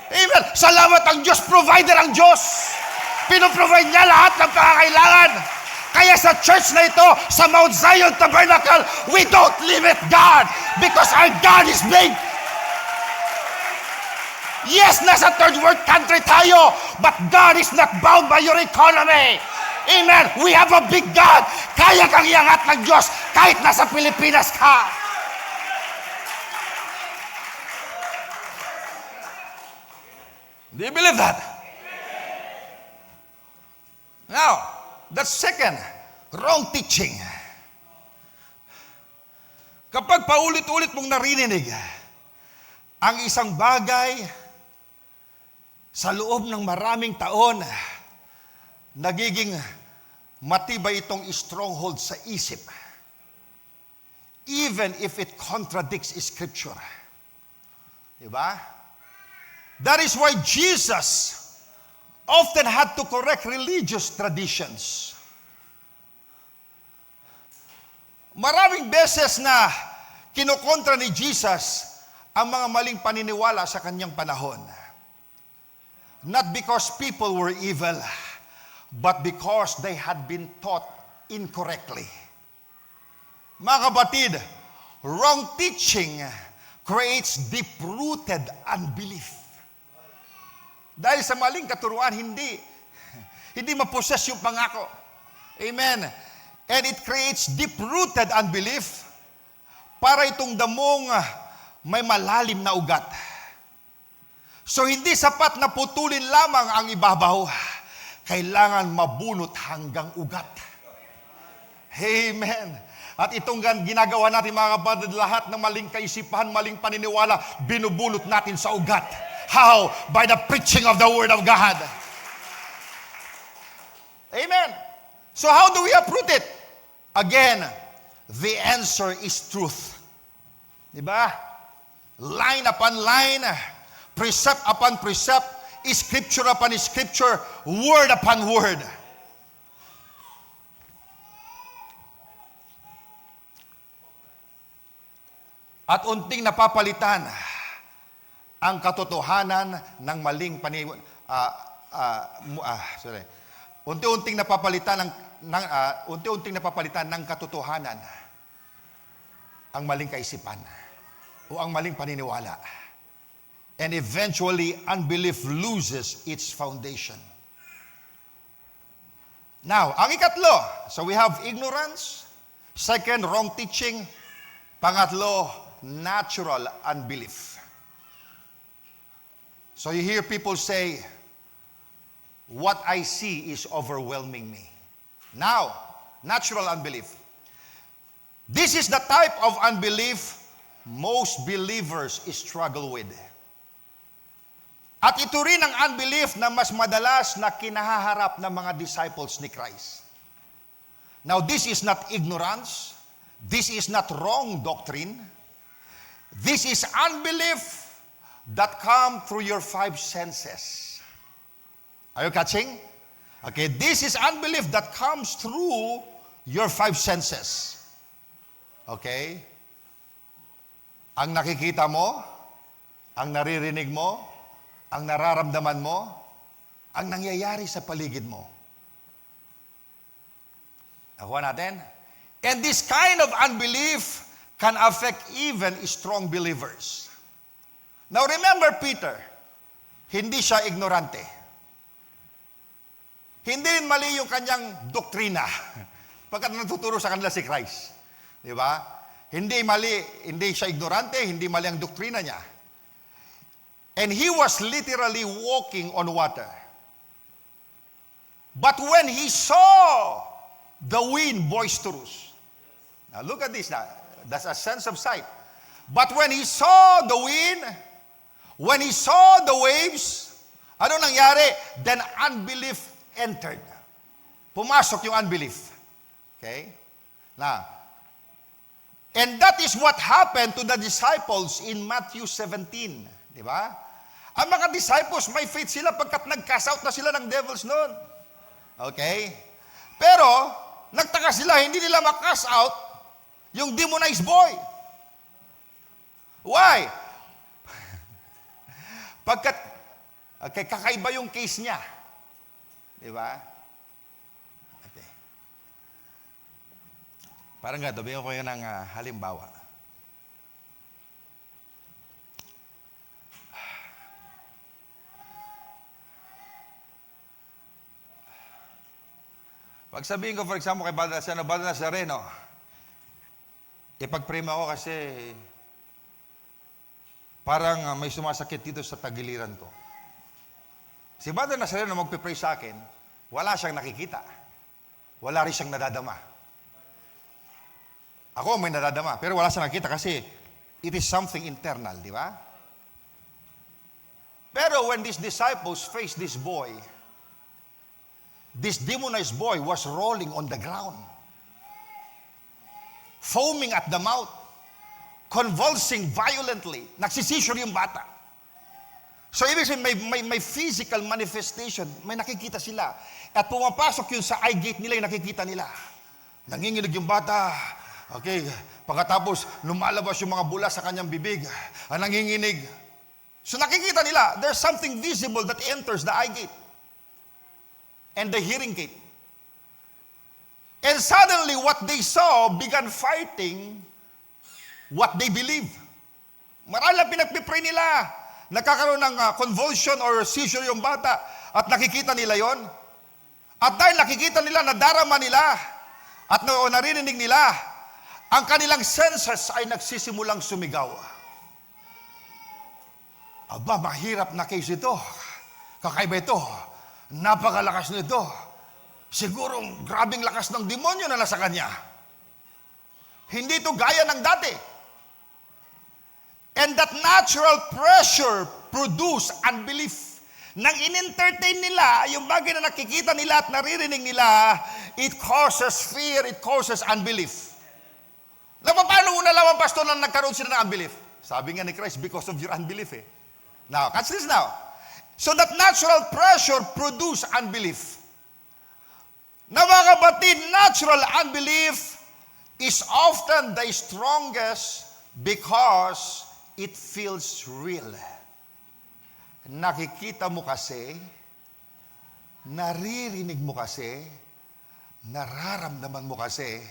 S1: Amen. Salamat ang Diyos, provider ang Diyos. Pinoprovide niya lahat ng pangangailangan. Kaya sa church na ito, sa Mount Zion Tabernacle, we don't limit God because our God is big. Yes, nasa third world country tayo, but God is not bound by your economy. Amen. We have a big God. Kaya kang iangat ng Diyos kahit nasa Pilipinas ka. Do you believe that? Now, the second, wrong teaching. Kapag paulit-ulit mong narinig ang isang bagay sa loob ng maraming taon, nagiging matibay itong stronghold sa isip. Even if it contradicts Scripture. Diba? That is why Jesus often had to correct religious traditions. Maraming beses na kinokontra ni Jesus ang mga maling paniniwala sa kanyang panahon. Not because people were evil, but because they had been taught incorrectly. Mga kapatid, wrong teaching creates deep-rooted unbelief. Dahil sa maling katuruan, hindi maposes yung pangako. Amen. And it creates deep-rooted unbelief para itong damong may malalim na ugat. So hindi sapat na putulin lamang ang ibabaw. Kailangan mabunot hanggang ugat. Amen. At itong ginagawa natin mga kapatid, lahat ng maling kaisipan, maling paniniwala, binubulot natin sa ugat. How? By the preaching of the Word of God. Amen. So how do we uproot it? Again, the answer is truth. Diba? Line upon line, precept upon precept, scripture upon scripture, word upon word. At unting napapalitan ang katotohanan ng maling unti-unting napapalitan ng katotohanan ang maling kaisipan o ang maling paniniwala. And eventually, unbelief loses its foundation. Now, ang ikatlo, so we have ignorance. Second, wrong teaching. Pangatlo, natural unbelief. So you hear people say, what I see is overwhelming me. Now, natural unbelief. This is the type of unbelief most believers struggle with. At ito rin ang unbelief na mas madalas na kinahaharap ng mga disciples ni Christ. Now, this is not ignorance. This is not wrong doctrine. This is unbelief that come through your five senses. Are you catching? Okay, this is unbelief that comes through your five senses. Okay? Ang nakikita mo, ang naririnig mo, ang nararamdaman mo, ang nangyayari sa paligid mo. Nakuha natin? And this kind of unbelief can affect even strong believers. Now remember Peter, hindi siya ignorante. Hindi rin mali yung kanyang doktrina pagkat natuturo sa kanila si Christ. Di ba? Hindi mali, hindi siya ignorante, hindi mali ang doktrina niya. And he was literally walking on water. But when he saw the wind boisterous, now look at this now, that's a sense of sight. But when he saw the wind, when he saw the waves, ano nangyari? Then unbelief entered. Pumasok yung unbelief. Okay? Now, and that is what happened to the disciples in Matthew 17. Di ba? Ang mga disciples, may faith sila pagkat nag-cast out na sila ng devils noon. Okay? Pero, nagtaka sila, hindi nila ma-cast out yung demonized boy. Why? Pagkat
S2: Okay, kakaiba yung case niya. Di ba? Okay. Parang ganito, bigyan ko yun ng halimbawa. Pag sabihin ko, for example, kay Brother Nazareno, ipag-pray mo ako kasi parang may sumasakit dito sa tagiliran ko. Si Brother Nazareno magpipray sa akin, wala siyang nakikita. Wala rin siyang nadadama. Ako may nadadama, pero wala siyang nakikita kasi it is something internal, di ba? Pero when these disciples faced this boy, this demonized boy was rolling on the ground, foaming at the mouth, convulsing violently. Nagsisisure yung bata. So ibig sabihin, may physical manifestation, may nakikita sila. At pumapasok yun sa eye gate nila, yung nakikita nila. Nanginginig yung bata. Okay, pagkatapos lumalabas yung mga bula sa kanyang bibig. Nanginginig. So nakikita nila, there's something visible that enters the eye gate and the hearing gate. And suddenly, what they saw began fighting what they believe. Marami lang pinagpipray nila. Nagkakaroon ng convulsion or seizure yung bata. At nakikita nila yon. At dahil nakikita nila, nadarama nila, at naririnig nila, ang kanilang senses ay nagsisimulang sumigaw. Aba, mahirap na case ito. Kakaiba ito. Napakalakas nito. Siguro, grabing lakas ng demonyo na nasa kanya. Hindi ito gaya ng dati. And that natural pressure produced unbelief. Nang in-entertain nila, yung bagay na nakikita nila at naririnig nila, it causes fear, it causes unbelief. Paano mo nalaman, pastor, na nagkaroon sila ng unbelief? Sabi nga ni Christ, because of your unbelief eh. Now, catch this now. So that natural pressure produce unbelief. Na mga kapatid, natural unbelief is often the strongest because it feels real. Nakikita mo kasi, naririnig mo kasi, nararamdaman mo kasi,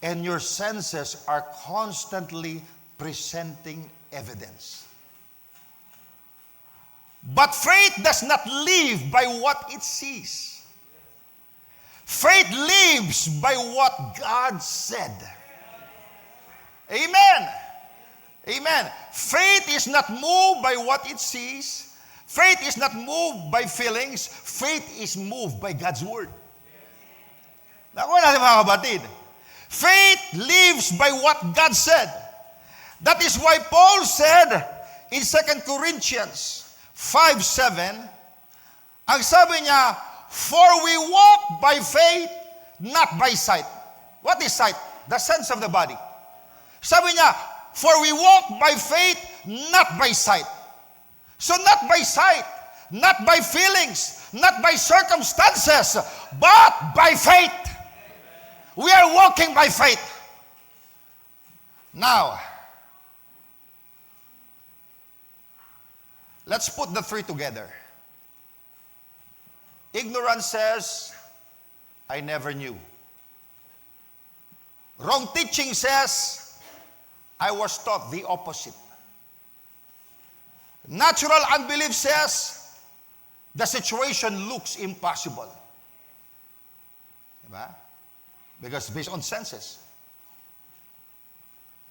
S2: and your senses are constantly presenting evidence. But faith does not live by what it sees. Faith lives by what God said. Amen. Amen. Faith is not moved by what it sees. Faith is not moved by feelings. Faith is moved by God's word. Nakuha natin mga kapatid. Faith lives by what God said. That is why Paul said in 2 Corinthians 5:7, ang sabi niya, for we walk by faith, not by sight. What is sight? The sense of the body. Sabi niya, for we walk by faith, not by sight. So not by sight, not by feelings, not by circumstances, but by faith. We are walking by faith. Now, let's put the three together. Ignorance says, I never knew. Wrong teaching says, I was taught the opposite. Natural unbelief says, the situation looks impossible. Diba? Because based on senses.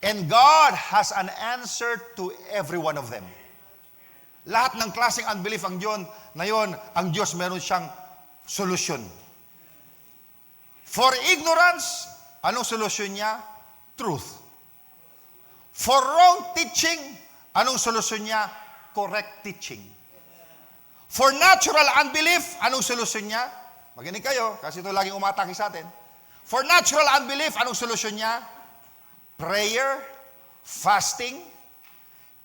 S2: And God has an answer to every one of them. Lahat ng klaseng unbelief ang ang Diyos meron siyang solusyon. For ignorance, anong solusyon niya? Truth. For wrong teaching, anong solusyon niya? Correct teaching. For natural unbelief, anong solusyon niya? Makinig kayo, kasi ito laging umatake sa atin. For natural unbelief, anong solusyon niya? Prayer, fasting,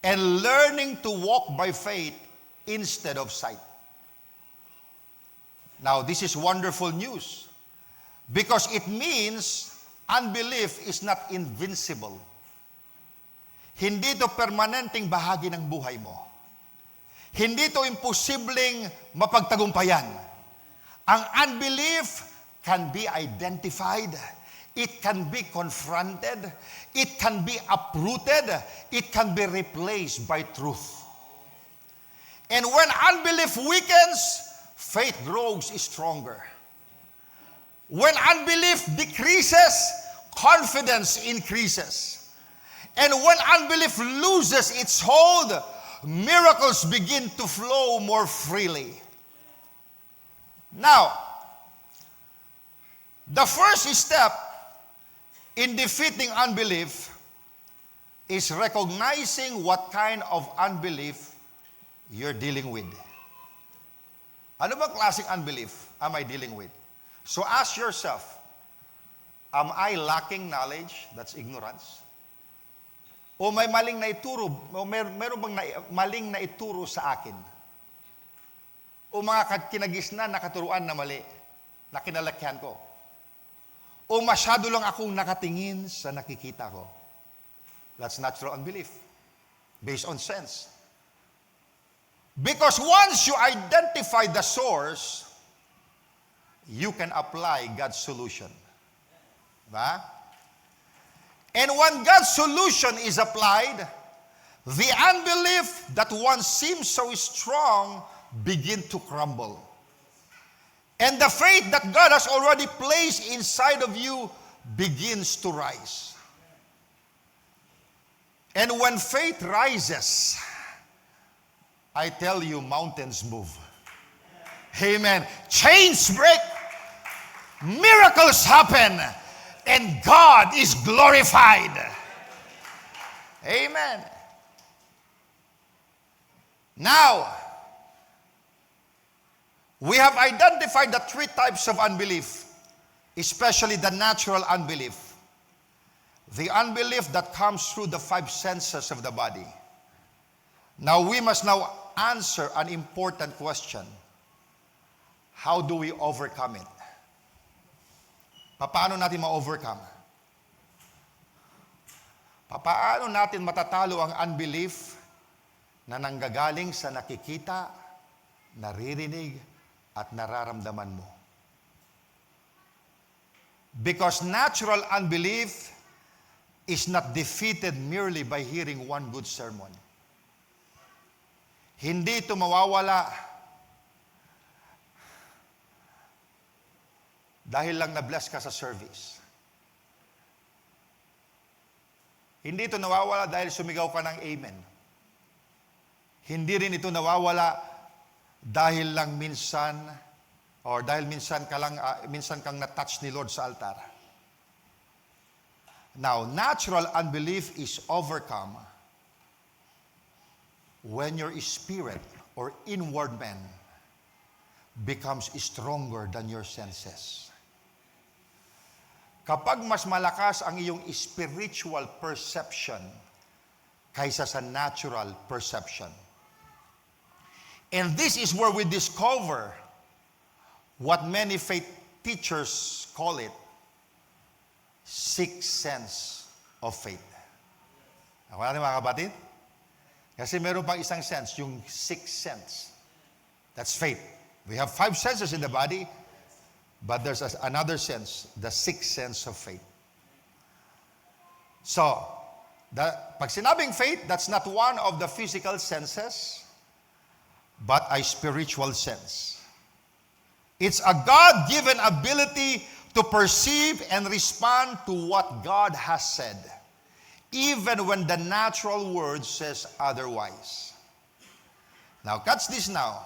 S2: and learning to walk by faith instead of sight. Now, this is wonderful news because it means unbelief is not invincible. Hindi ito permanenteng bahagi ng buhay mo. Hindi ito imposibleng mapagtagumpayan. Ang unbelief can be identified. It can be confronted. It can be uprooted. It can be replaced by truth. And when unbelief weakens, faith grows stronger. When unbelief decreases, confidence increases. And when unbelief loses its hold, miracles begin to flow more freely. Now, the first step in defeating unbelief is recognizing what kind of unbelief you're dealing with. Ano bang klaseng unbelief am I dealing with? So ask yourself, am I lacking knowledge? That's ignorance. O may maling na ituro, o meron bang maling na ituro sa akin? O mga kinagisnan na katuruan na mali, na kinalakyan ko? O masyado lang akong nakatingin sa nakikita ko? That's natural unbelief, based on sense. Because once you identify the source, you can apply God's solution. Diba? And when God's solution is applied, the unbelief that once seemed so strong begin to crumble. And the faith that God has already placed inside of you begins to rise. And when faith rises, I tell you, mountains move. Amen. Chains break, miracles happen, and God is glorified. Amen. Now, we have identified the three types of unbelief, especially the natural unbelief. The unbelief that comes through the five senses of the body. Now, we must now answer an important question. How do we overcome it? Paano natin ma-overcome? Paano natin matatalo ang unbelief na nanggagaling sa nakikita, naririnig, at nararamdaman mo? Because natural unbelief is not defeated merely by hearing one good sermon. Hindi ito mawawala dahil lang na-bless ka sa service. Hindi ito nawawala dahil sumigaw ka ng amen. Hindi rin ito nawawala dahil lang minsan kang na-touch ni Lord sa altar. Now, natural unbelief is overcome when your spirit or inward man becomes stronger than your senses. Kapag mas malakas ang iyong spiritual perception kaysa sa natural perception. And this is where we discover what many faith teachers call it, sixth sense of faith. Ako natin mga kapatid? Kasi meron pang isang sense, yung sixth sense. That's faith. We have five senses in the body, but there's another sense, the sixth sense of faith. So, pag sinabing faith, that's not one of the physical senses, but a spiritual sense. It's a God-given ability to perceive and respond to what God has said, even when the natural world says otherwise. Now, catch this now.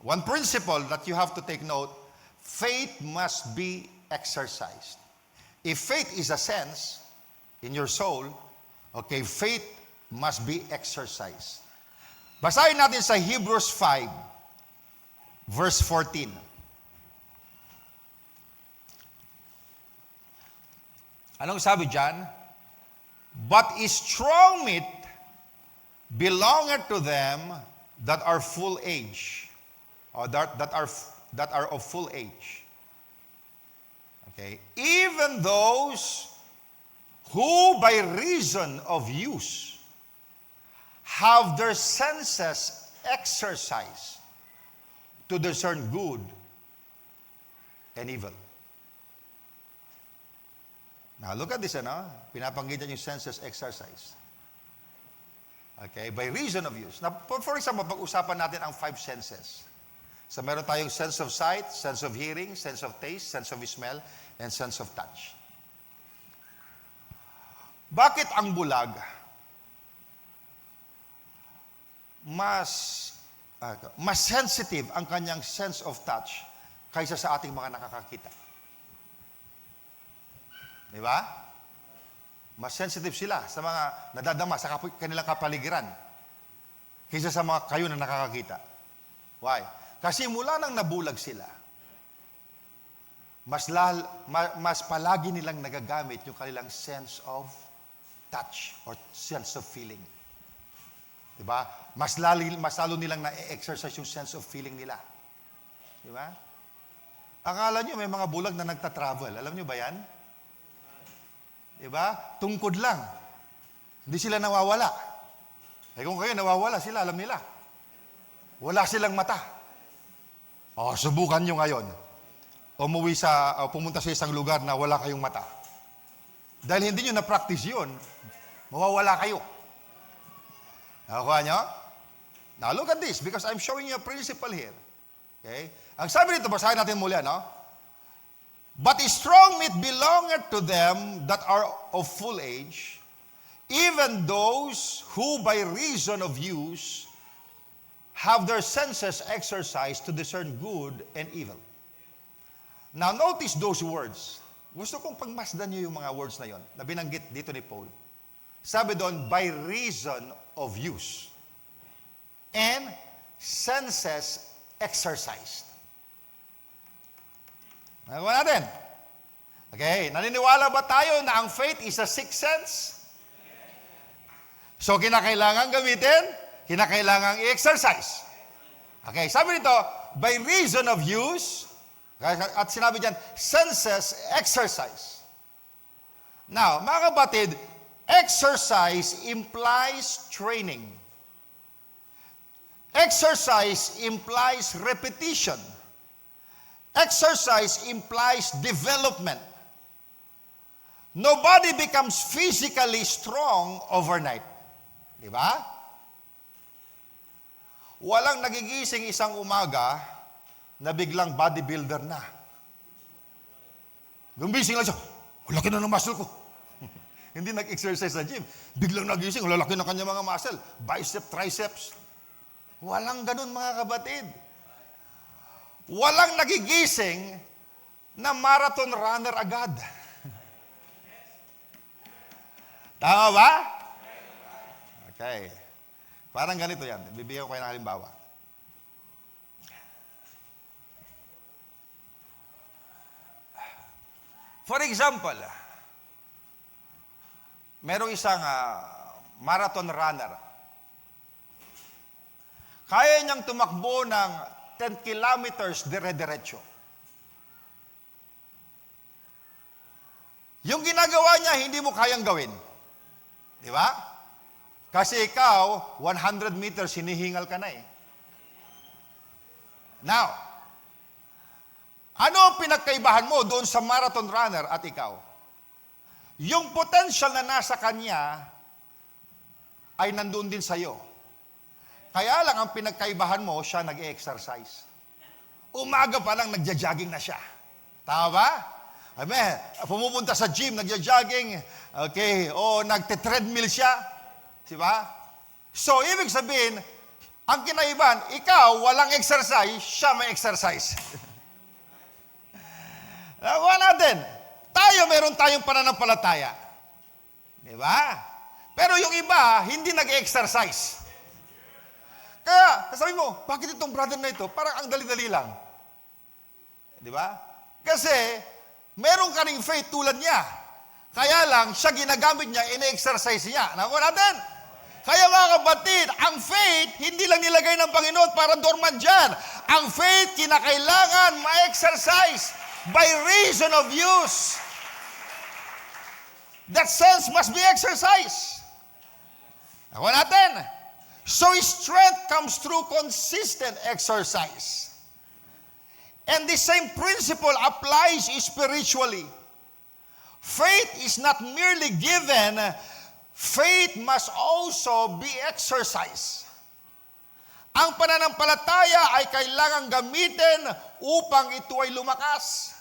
S2: One principle that you have to take note, faith must be exercised. If faith is a sense in your soul, okay, faith must be exercised. Basahin natin sa Hebrews 5, verse 14. Anong sabi dyan? But is strong meat belongeth to them that are full age, or that are of full age. Okay? Even those who by reason of use have their senses exercise to discern good and evil. Now, look at this, Pinapanggit niya yung senses exercise. Okay? By reason of use. Now, for example, pag-usapan natin ang 5 senses. So, meron tayong sense of sight, sense of hearing, sense of taste, sense of smell, and sense of touch. Bakit ang bulag mas sensitive ang kanyang sense of touch kaysa sa ating mga nakakakita? Di ba? Mas sensitive sila sa mga nadadama sa kanilang kapaligiran kaysa sa mga kayo na nakakakita. Why? Kasi mula nang nabulag sila, mas palagi nilang nagagamit yung kanilang sense of touch or sense of feeling. Diba? Mas lalo nilang na-exercise yung sense of feeling nila. Diba? Akala nyo may mga bulag na nagta-travel. Alam nyo ba yan? Diba? Tungkod lang. Hindi sila nawawala. Eh kung kayo nawawala sila, alam nila. Wala silang mata. Subukan nyo ngayon. Pumunta sa isang lugar na wala kayong mata. Dahil hindi nyo na-practice yun, mawawala kayo. Nakuha nyo? Now look at this, because I'm showing you a principle here. Okay? Ang sabi nito, basahin natin muli, But strong meat belongeth to them that are of full age, even those who by reason of use have their senses exercised to discern good and evil. Now notice those words. Gusto kong pagmasdan niyo yung mga words na yon na binanggit dito ni Paul. Sabi doon, by reason of use and senses exercised. Nagawa natin. Okay, naniniwala ba tayo na ang faith is a sixth sense? So, kinakailangan gamitin, kinakailangan i-exercise. Okay, sabi nito, by reason of use, at sinabi dyan, senses exercise. Now, mga kapatid, exercise implies training. Exercise implies repetition. Exercise implies development. Nobody becomes physically strong overnight. Di ba? Walang nagigising isang umaga na biglang bodybuilder na. Gumising lang siya, laki na ng muscle ko. Hindi nag-exercise sa gym. Biglang nagising, lalaki na kanya mga muscle. Bicep, triceps. Walang ganun mga kapatid. Walang nagigising na marathon runner agad. Tama ba? Okay. Parang ganito yan. Bibigyan ko kayo ng halimbawa. For example, merong isang marathon runner. Kaya niyang tumakbo ng 10 kilometers dire-diretso. Yung ginagawa niya, hindi mo kayang gawin. Di ba? Kasi ikaw, 100 meters, hinihingal ka na eh. Now, ano ang pinagkaibahan mo doon sa marathon runner at ikaw? Yung potential na nasa kanya ay nandun din sa'yo. Kaya lang ang pinagkaibahan mo, siya nag-exercise. Umaga pa lang, nagja-jogging na siya. Tama ba? Amen. Pumupunta sa gym, nagja-jogging. Okay. O nagte-treadmill siya. Diba? So, ibig sabihin, ang kinaibahan, ikaw, walang exercise, siya may exercise. Wala din. Tayo, meron tayong pananampalataya. Diba? Pero yung iba, hindi nag-exercise. Kaya, sabi mo, bakit itong brother na ito? Parang ang dali-dali lang. Di ba? Kasi, meron ka ring faith tulad niya. Kaya lang, siya ginagamit niya, ina-exercise niya. Nakuha natin? Kaya mga kapatid, ang faith, hindi lang nilagay ng Panginoon para dorman dyan. Ang faith, kinakailangan ma-exercise by reason of use. That sense must be exercised. Nakuha natin? So strength comes through consistent exercise. And the same principle applies spiritually. Faith is not merely given, faith must also be exercised. Ang pananampalataya ay kailangang gamitin upang ito ay lumakas.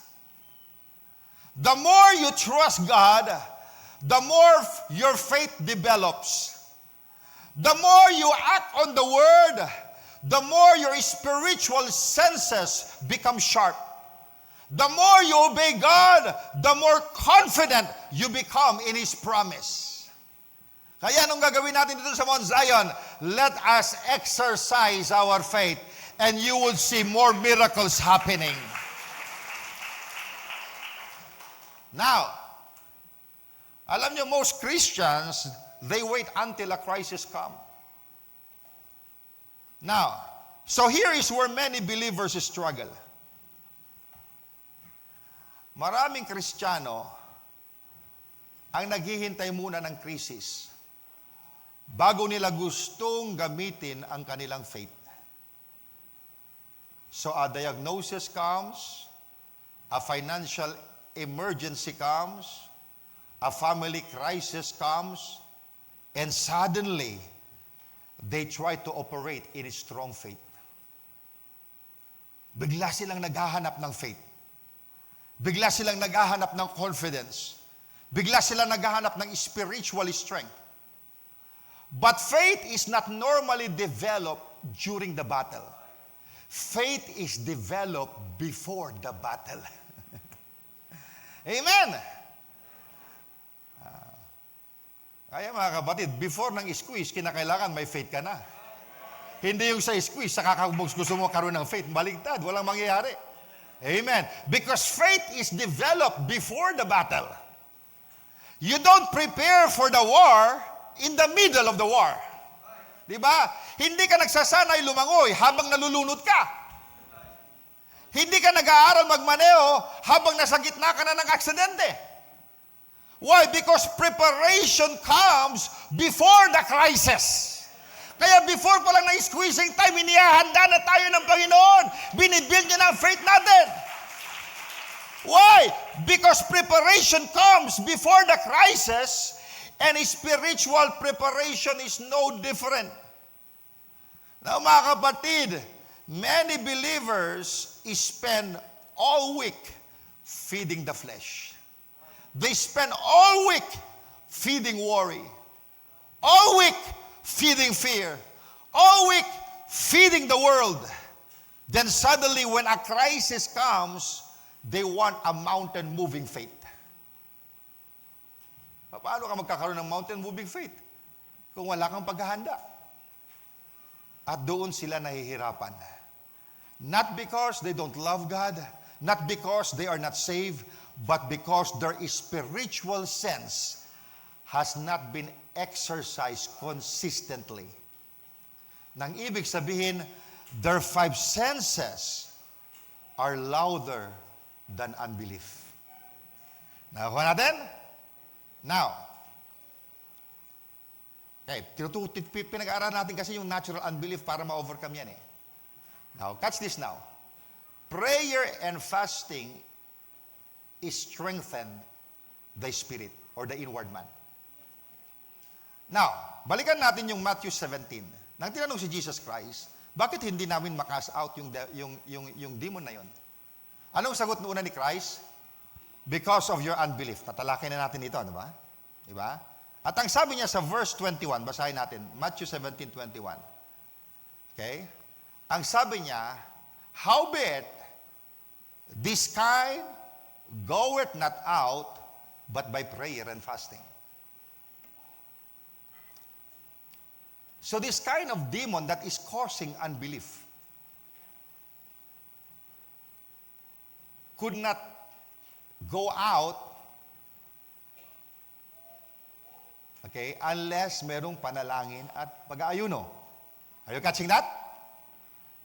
S2: The more you trust God, the more your faith develops. The more you act on the Word, the more your spiritual senses become sharp. The more you obey God, the more confident you become in His promise. Kaya anong gagawin natin dito sa Mount Zion? Let us exercise our faith and you will see more miracles happening. Now, alam niyo, most Christians, they wait until a crisis comes. Now, so here is where many believers struggle. Maraming Kristiyano ang naghihintay muna ng krisis bago nila gustong gamitin ang kanilang faith. So a diagnosis comes, a financial emergency comes, a family crisis comes, and suddenly, they try to operate in a strong faith. Bigla silang naghahanap ng faith. Bigla silang naghahanap ng confidence. Bigla silang naghahanap ng spiritual strength. But faith is not normally developed during the battle. Faith is developed before the battle. Amen! Kaya mga kapatid, before ng squeeze, kinakailangan may faith ka na. Hindi yung sa squeeze, sa gusto mo karoon ng faith. Baligtad, walang mangyayari. Amen. Because faith is developed before the battle. You don't prepare for the war in the middle of the war. Diba? Hindi ka nagsasanay lumangoy habang nalulunod ka. Hindi ka nag-aaral magmaneho habang nasa gitna ka na ng aksidente. Why? Because preparation comes before the crisis. Kaya before pa lang na squeezing time, inihahanda na tayo ng Panginoon. Binibuild niya na ang faith natin. Why? Because preparation comes before the crisis, and spiritual preparation is no different. Now, mga kapatid, many believers spend all week feeding the flesh. They spend all week feeding worry. All week feeding fear. All week feeding the world. Then suddenly when a crisis comes, they want a mountain-moving faith. Paano ka magkakaroon ng mountain-moving faith kung wala kang paghahanda? At doon sila nahihirapan. Not because they don't love God, not because they are not saved, but because their spiritual sense has not been exercised consistently. Nang ibig sabihin, their five senses are louder than unbelief. Nakakuha natin? Now, okay, pinag-aaralan natin kasi yung natural unbelief para ma-overcome yan eh. Now, catch this now. Prayer and fasting is strengthen the spirit or the inward man. Now, balikan natin yung Matthew 17. Nang tinanong si Jesus Christ, bakit hindi namin makas out yung demon na yon? Anong sagot noon ni Christ? Because of your unbelief. Tatalakay na natin ito, di ba? Di ba? At ang sabi niya sa verse 21, basahin natin, Matthew 17:21. Okay? Ang sabi niya, howbeit, this kind goeth not out, but by prayer and fasting. So this kind of demon that is causing unbelief could not go out, okay, unless merong panalangin at pag-aayuno. Are you catching that?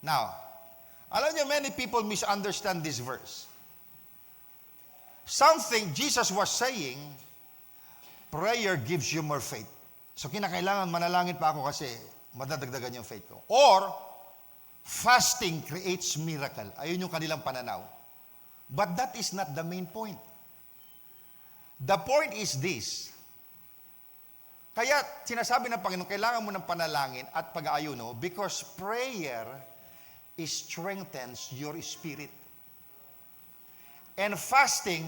S2: Now, alam niyo, many people misunderstand this verse. Something Jesus was saying, prayer gives you more faith. So kinakailangan manalangin pa ako kasi madadagdagan yung faith ko. Or, fasting creates miracle. Ayun yung kanilang pananaw. But that is not the main point. The point is this. Kaya sinasabi ng Panginoon, kailangan mo ng panalangin at pag-aayuno because prayer strengthens your spirit. And fasting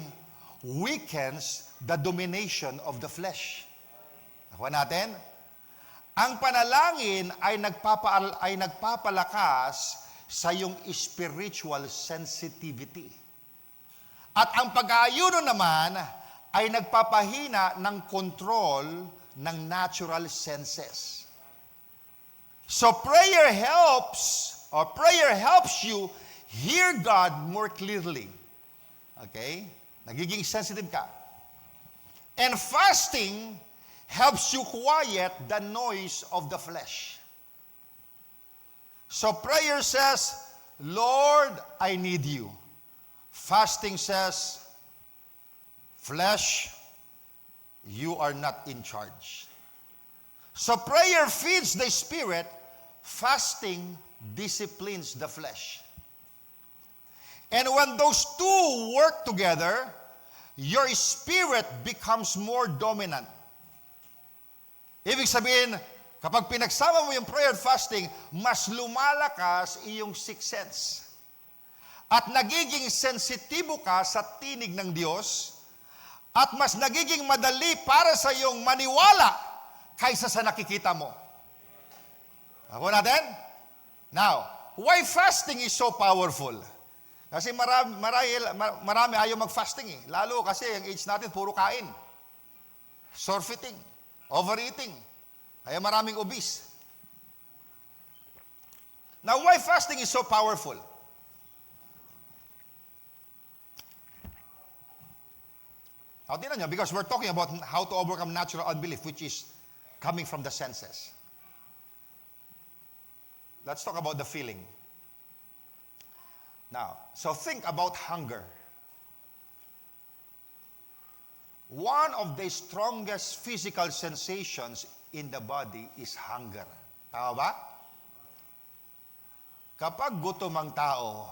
S2: weakens the domination of the flesh. Nakuha natin? Ang panalangin ay nagpapalakas sa iyong spiritual sensitivity. At ang pag-aayuno naman ay nagpapahina ng control ng natural senses. So prayer helps you hear God more clearly. Okay? Nagiging sensitive ka. And fasting helps you quiet the noise of the flesh. So prayer says, Lord, I need you. Fasting says, flesh, you are not in charge. So prayer feeds the spirit, fasting disciplines the flesh. And when those two work together, your spirit becomes more dominant. Ibig sabihin, kapag pinagsama mo yung prayer and fasting, mas lumalakas iyong sixth sense. At nagiging sensitibo ka sa tinig ng Diyos, at mas nagiging madali para sa iyong maniwala kaysa sa nakikita mo. Ako natin? Now, why fasting is so powerful? Kasi marami ayaw mag-fasting eh. Lalo kasi ang age natin puro kain. Surfeiting, overeating. Kaya maraming obese. Now, why fasting is so powerful? Now, tingnan nyo, because we're talking about how to overcome natural unbelief, which is coming from the senses. Let's talk about the feeling. Now, so think about hunger. One of the strongest physical sensations in the body is hunger. Tama ba? Kapag gutom ang tao,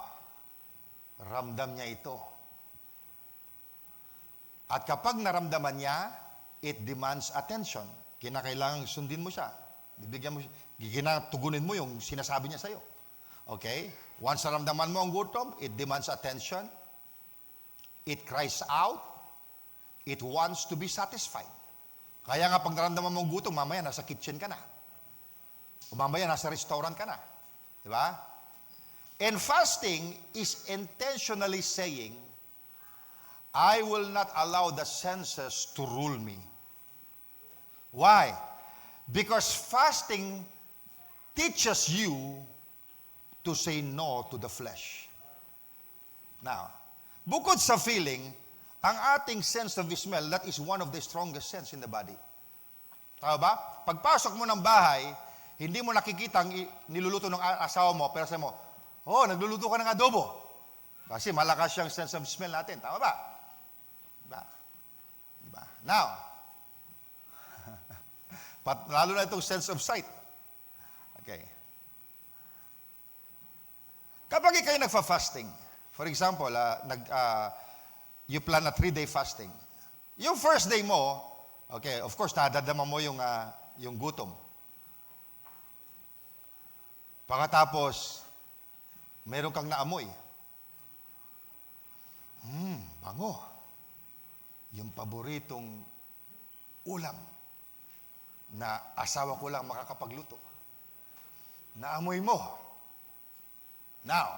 S2: ramdam niya ito. At kapag naramdaman niya, it demands attention. Kinakailangan sundin mo siya. Bibigyan mo, tugunin mo yung sinasabi niya sa'yo. Okay? Once naramdaman mo ang gutom, it demands attention. It cries out. It wants to be satisfied. Kaya nga pag naramdaman mo ang gutom, mamaya nasa kitchen ka na. O mamaya nasa restaurant ka na. Di ba? And fasting is intentionally saying, I will not allow the senses to rule me. Why? Because fasting teaches you to say no to the flesh. Now, bukod sa feeling, ang ating sense of smell, that is one of the strongest sense in the body. Tama ba? Pagpasok mo ng bahay, hindi mo nakikita ang niluluto ng asawa mo, pero sabi mo, oh, nagluluto ka ng adobo. Kasi malakas yung sense of smell natin. Tama ba? Diba? Now, lalo na itong sense of sight. Okay. Kapag kayo nagfa-fasting, for example, you plan a 3-day fasting. Yung first day mo, okay, of course, nadadama mo yung gutom. Pagkatapos, meron kang naamoy. Bango. Yung paboritong ulam na asawa ko lang makakapagluto. Naamoy mo. Now,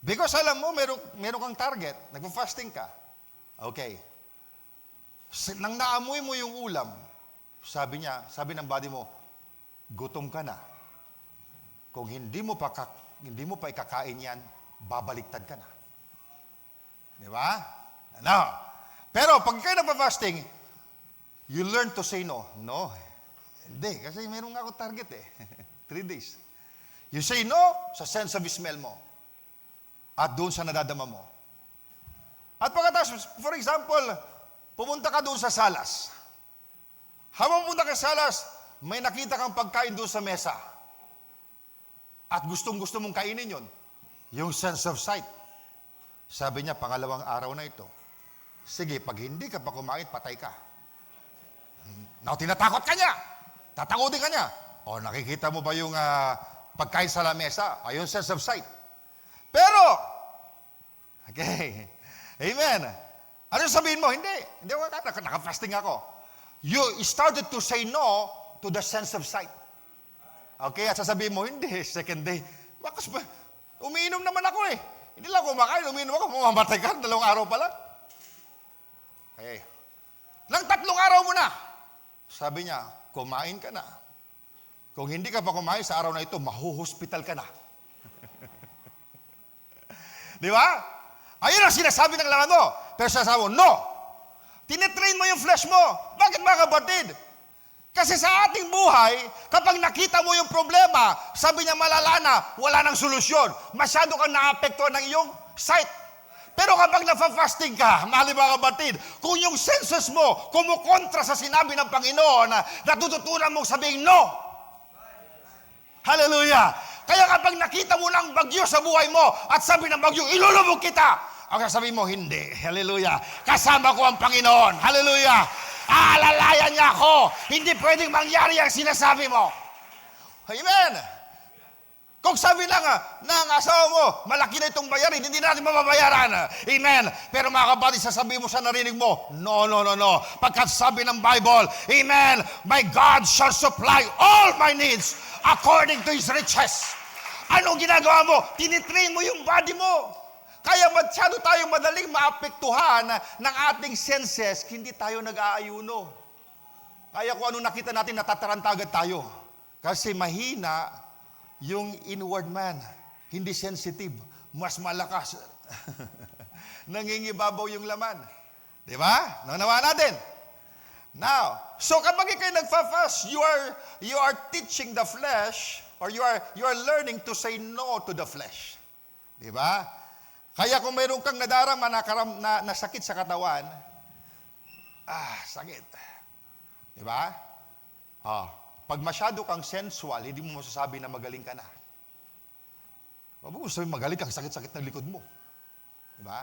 S2: because alam mo, meron kang target, nagpa-fasting ka. Okay. Nang naamoy mo yung ulam, sabi ng body mo, gutom ka na. Kung hindi mo pa ikakain yan, babaliktad ka na. Di ba? Now, pero pag kayo nagpa-fasting, you learn to say no. No. Hindi, kasi meron nga ako target eh. 3 days. You say no sa sense of smell mo. At doon sa nadadama mo. At pagkatapos, for example, pumunta ka doon sa salas. Habang pumunta ka sa salas, may nakita kang pagkain doon sa mesa at gustong-gusto mong kainin yon, yung sense of sight. Sabi niya, pangalawang araw na ito, sige, pag hindi ka pa kumain, patay ka. Now, tinatakot ka niya. Tatakutin ka niya. O, nakikita mo ba yung pagkain sa lamesa? Ayun, sense of sight. Pero, okay, amen. Ano sabihin mo? Hindi ako naka-fasting ako. You started to say no to the sense of sight. Okay, at sasabihin mo, hindi, second day. Bakas ba? Umiinom naman ako eh. Hindi lang kumakain, umiinom ako, mamamatay ka, 2 araw pa lang. Okay. Lang 3 araw mo na. Sabi niya, kumain ka na. Kung hindi ka pa kumain sa araw na ito, mahuhospital ka na. Di ba? Ayun ang sinasabi ng laman mo. Pero sasabi mo, no. Tinitrain mo yung flesh mo. Bakit mga kapatid? Kasi sa ating buhay, kapag nakita mo yung problema, sabi niya malala na, wala nang solusyon. Masyado kang naapektuhan ng iyong sight. Pero kapag nafa-fasting ka, mahal mga kapatid, kung yung senses mo kumukontra sa sinabi ng Panginoon, natututunan mong sabihin no. Hallelujah! Kaya kapag nakita mo ng bagyo sa buhay mo at sabi ng bagyo, ilulubog kita, ang sasabihin mo, hindi. Hallelujah! Kasama ko ang Panginoon. Hallelujah! Aalalayan niya ako. Hindi pwedeng mangyari ang sinasabi mo. Amen! Kung sabi ng asawa mo, malaki na itong bayarin, hindi natin mababayaran. Amen. Pero mga kapatid, sasabihin mo sa narinig mo, no. Pagkat sabi ng Bible, amen, my God shall supply all my needs according to His riches. Anong ginagawa mo? Tinitrain mo yung body mo. Kaya masyado tayo madaling maapektuhan ng ating senses, hindi tayo nag-aayuno. Kaya kung ano nakita natin, natataranta agad tayo. Kasi mahina yung inward man, hindi sensitive, mas malakas. Nangingibabaw yung laman. Di ba? Nawa natin. Now, so kapag ikay nagfa-fast, you are teaching the flesh, or you are learning to say no to the flesh. Di ba? Kaya kung mayroon kang nadarama na sakit sa katawan, sakit. Di ba? Pag masyado kang sensual, hindi mo masasabi na magaling ka na. Huwag mo sabihin magaling ka, sakit-sakit ng likod mo. Diba?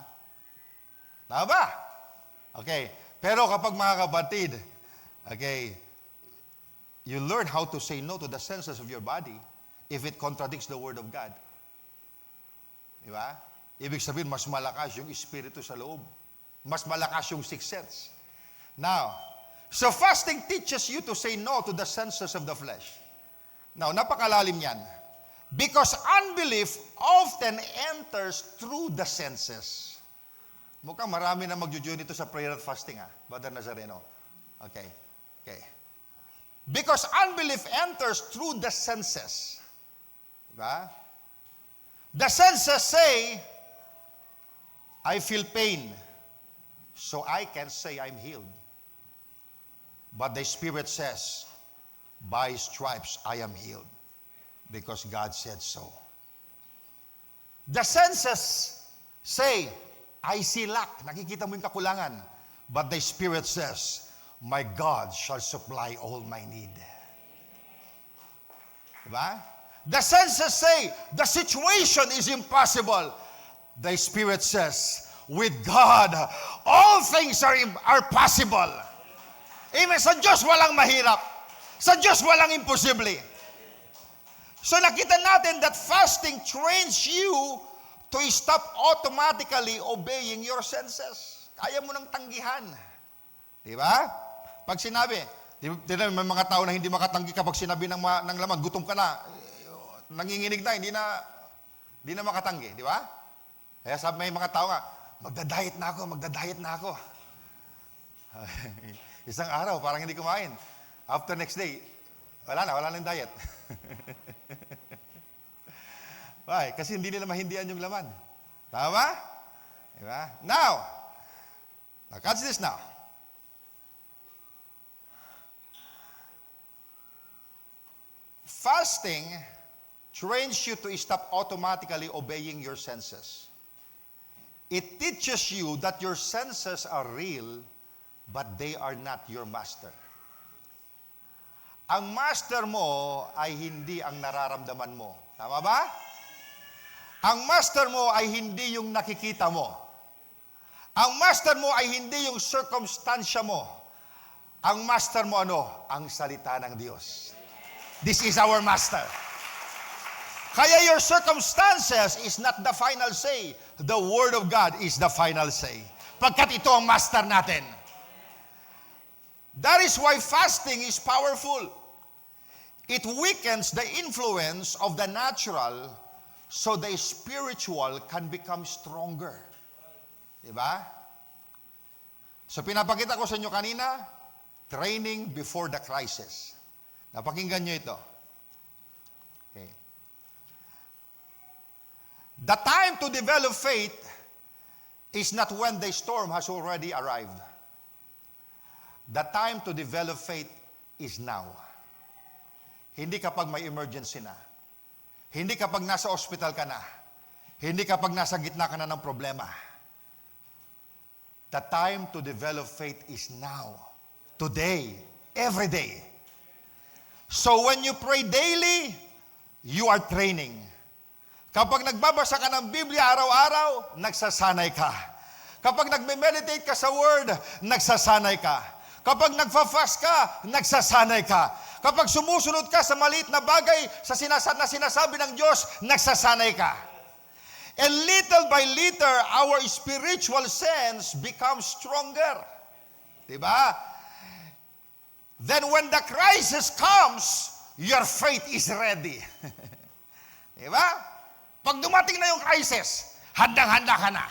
S2: Tama ba? Okay. Pero kapag mga kapatid, okay, you learn how to say no to the senses of your body if it contradicts the Word of God. Diba? Ibig sabihin, mas malakas yung espiritu sa loob. Mas malakas yung sixth sense. Now, so fasting teaches you to say no to the senses of the flesh. Now, napakalalim yan. Because unbelief often enters through the senses. Mukhang marami na magjo-join ito sa prayer at fasting, Brother Nazareno. Okay. Because unbelief enters through the senses. Diba? The senses say, I feel pain, so I can say I'm healed. But the Spirit says, by stripes I am healed, because God said so. The senses say, I see lack. Nakikita mo yung kakulangan. But the Spirit says, my God shall supply all my need. Diba? The senses say, the situation is impossible. The Spirit says, with God, all things are possible. Amen. Sa Diyos walang mahirap. Sa Diyos walang imposible. So nakita natin that fasting trains you to stop automatically obeying your senses. Kaya mo nang tanggihan. Diba? Pag sinabi, may mga tao na hindi makatanggi kapag sinabi ng laman, gutom ka na, nanginginig na, hindi na makatanggi. Diba? Kaya sabi may mga tao nga, magda-diet na ako. Isang araw, parang hindi kumain. After next day, wala nang diet. Why? Kasi hindi nila mahindihan yung laman. Tama ba? Diba? Now, catch this now. Fasting trains you to stop automatically obeying your senses. It teaches you that your senses are real, but they are not your master. ang master mo ay hindi ang nararamdaman mo. Tama ba? Ang master mo ay hindi yung nakikita mo. Ang master mo ay hindi yung circumstansya mo. Ang master mo ano? Ang salita ng Diyos. This is our master. Kaya your circumstances is not the final say. The Word of God is the final say. Pagkat ito ang master natin. That is why fasting is powerful. It weakens the influence of the natural so the spiritual can become stronger. Diba? So pinapakita ko sa inyo kanina, training before the crisis. Napakinggan nyo ito. Okay. The time to develop faith is not when the storm has already arrived. The time to develop faith is now. Hindi kapag may emergency na. Hindi kapag nasa ospital ka na. Hindi kapag nasa gitna ka na ng problema. The time to develop faith is now. Today. Every day. So when you pray daily, you are training. Kapag nagbabasa ka ng Biblia araw-araw, nagsasanay ka. Kapag nagme-meditate ka sa Word, nagsasanay ka. Kapag nagfa-fast ka, nagsasanay ka. Kapag sumusunod ka sa maliit na bagay na sinasabi ng Diyos, nagsasanay ka. And little by little, our spiritual sense becomes stronger. Diba? Then when the crisis comes, your faith is ready. Diba? Pag dumating na yung crisis, handang-handa ka na.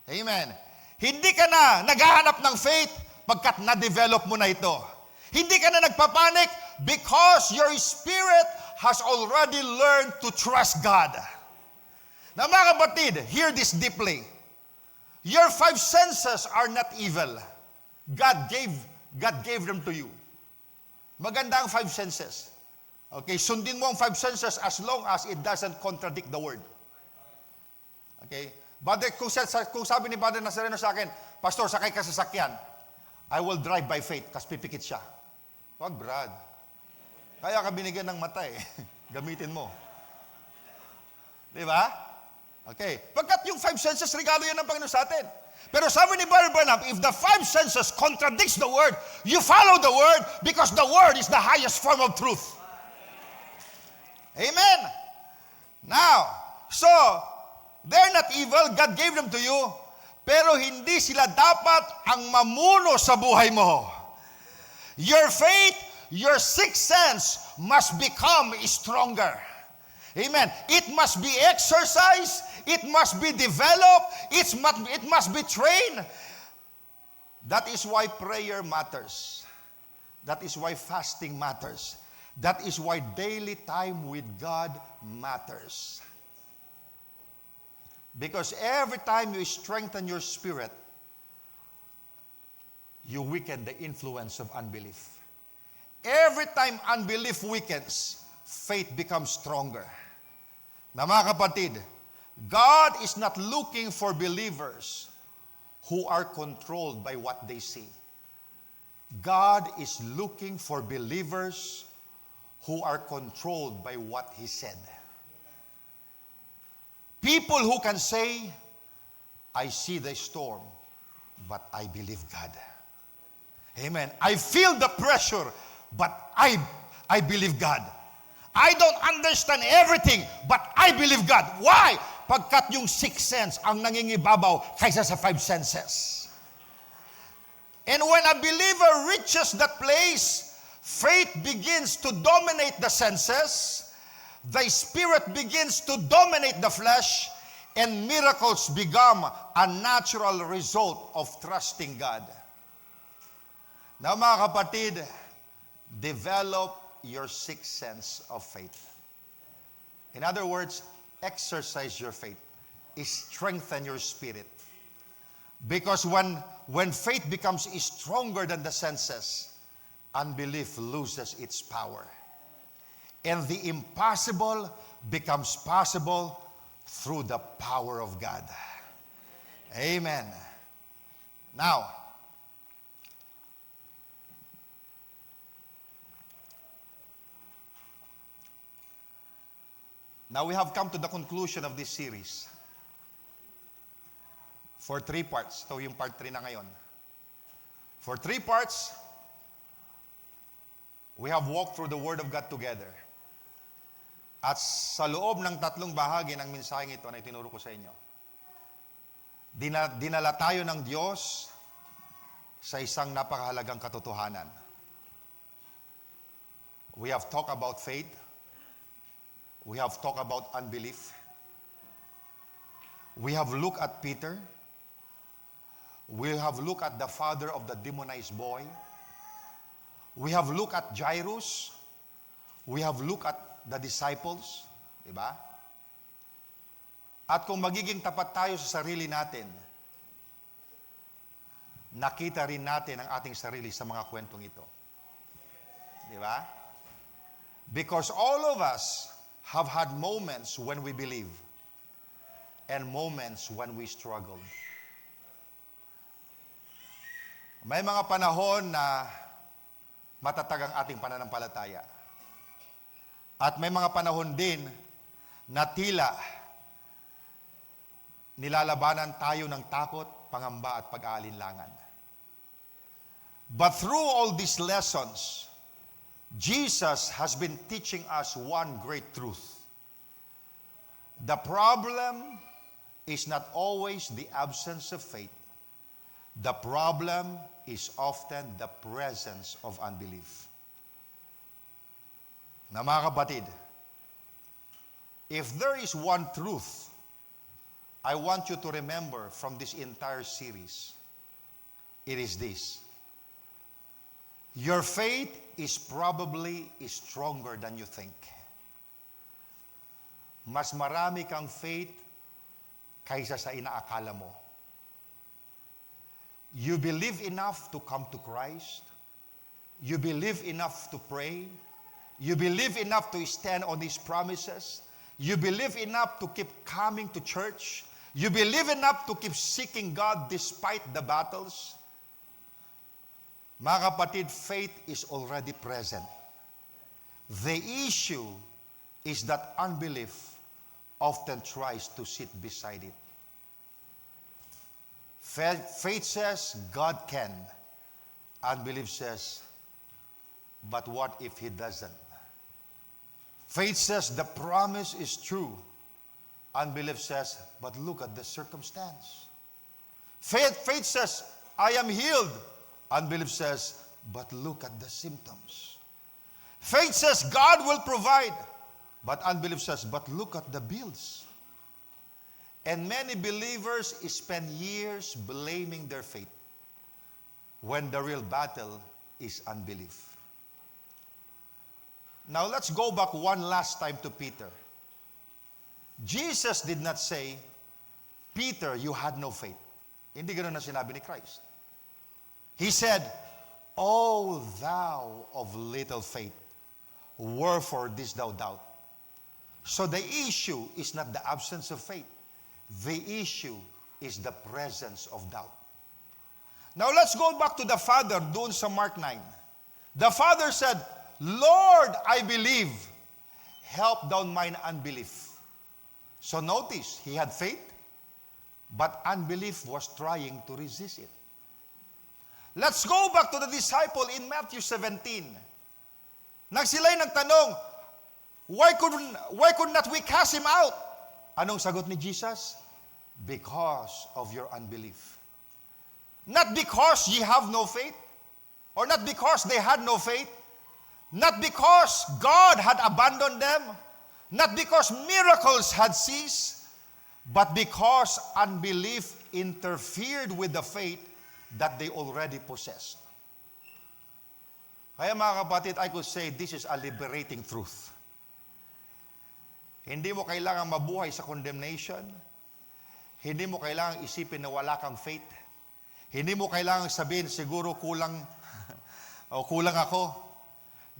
S2: Amen. Hindi ka na naghahanap ng faith pagkat na-develop mo na ito. Hindi ka na nagpapanik because your spirit has already learned to trust God. Now mga kapatid, hear this deeply. Your five senses are not evil. God gave them to you. Maganda ang five senses. Okay, sundin mo ang five senses as long as it doesn't contradict the word. Okay? But kung sabi ni Brother Nazareno sa akin, Pastor, sakay ka sa sakyan, I will drive by faith, kasi pipikit siya. Wag, Brad. Kaya ka binigyan ng mata eh. Gamitin mo. Di ba? Okay. Pagkat yung five senses, regalo yan ng Panginoon sa atin. Pero sabi ni Brother Branham, if the five senses contradicts the word, you follow the word because the word is the highest form of truth. Amen. Now, so, they're not evil. God gave them to you. Pero hindi sila dapat ang mamuno sa buhay mo. Your faith, your sixth sense must become stronger. Amen. It must be exercised. It must be developed. It must be trained. That is why prayer matters. That is why fasting matters. That is why daily time with God matters. Because every time you strengthen your spirit, you weaken the influence of unbelief. Every time unbelief weakens, faith becomes stronger. Na mga kapatid, God is not looking for believers who are controlled by what they see. God is looking for believers who are controlled by what He said. People who can say, I see the storm, but I believe God. Amen. I feel the pressure, but I believe God. I don't understand everything, but I believe God. Why? Pagkat yung sixth sense ang nangingibabaw kaysa sa five senses. And when a believer reaches that place, faith begins to dominate the senses. The spirit begins to dominate the flesh, and miracles become a natural result of trusting God. Now mga kapatid, develop your sixth sense of faith. In other words, exercise your faith. Strengthen your spirit. Because when faith becomes stronger than the senses, unbelief loses its power. And the impossible becomes possible through the power of God. Amen. Now, Now we have come to the conclusion of this series. For 3 parts. Ito yung part 3 na ngayon. For 3 parts, we have walked through the Word of God together. At sa loob ng 3 bahagi ng mensaheng ito na itinuro ko sa inyo, dinala tayo ng Diyos sa isang napakahalagang katotohanan. We have talked about faith. We have talked about unbelief. We have looked at Peter. We have looked at the father of the demonized boy. We have looked at Jairus. We have looked at the disciples. Diba? At kung magiging tapat tayo sa sarili natin, nakita rin natin ang ating sarili sa mga kwentong ito. Diba? Because all of us have had moments when we believe and moments when we struggle. May mga panahon na matatag ang ating pananampalataya. At may mga panahon din na tila nilalabanan tayo ng takot, pangamba at pag-aalinlangan. But through all these lessons, Jesus has been teaching us one great truth. The problem is not always the absence of faith. The problem is often the presence of unbelief. Na mga kapatid, if there is one truth I want you to remember from this entire series, it is this. Your faith is probably stronger than you think. Mas marami kang faith kaysa sa inaakala mo. You believe enough to come to Christ. You believe enough to pray. You believe enough to stand on His promises. You believe enough to keep coming to church. You believe enough to keep seeking God despite the battles. Mga kapatid, faith is already present. The issue is that unbelief often tries to sit beside it. Faith says God can. Unbelief says, but what if He doesn't? Faith says the promise is true. Unbelief says, but look at the circumstance. Faith says, I am healed. Unbelief says, but look at the symptoms. Faith says, God will provide. But unbelief says, but look at the bills. And many believers spend years blaming their faith when the real battle is unbelief. Now let's go back one last time to Peter. Jesus did not say, Peter, you had no faith. Hindi ganoon na sinabi ni Christ. He said, O thou of little faith, wherefore didst thou doubt? So the issue is not the absence of faith. The issue is the presence of doubt. Now let's go back to the Father doon sa Mark 9. The Father said, Lord, I believe. Help down mine unbelief. So notice, he had faith, but unbelief was trying to resist it. Let's go back to the disciple in Matthew 17. Nang sila'y nagtanong, why could not we cast him out? Anong sagot ni Jesus? Because of your unbelief. Not because ye have no faith, or not because they had no faith, not because God had abandoned them, not because miracles had ceased, but because unbelief interfered with the faith that they already possessed. Kaya mga kapatid, I could say this is a liberating truth. Hindi mo kailangang mabuhay sa condemnation. Hindi mo kailangang isipin na wala kang faith. Hindi mo kailangang sabihin, siguro kulang o kulang ako.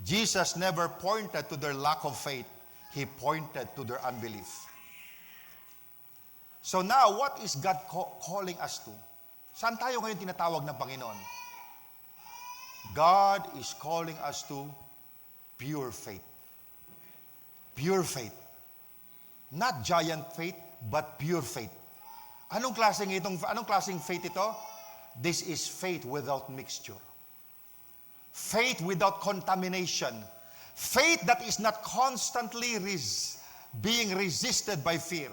S2: Jesus never pointed to their lack of faith. He pointed to their unbelief. So now, what is God calling us to? Saan tayo ngayon tinatawag ng Panginoon? God is calling us to pure faith. Pure faith. Not giant faith, but pure faith. Anong klaseng faith ito? This is faith without mixture. Faith without contamination. Faith that is not constantly being resisted by fear.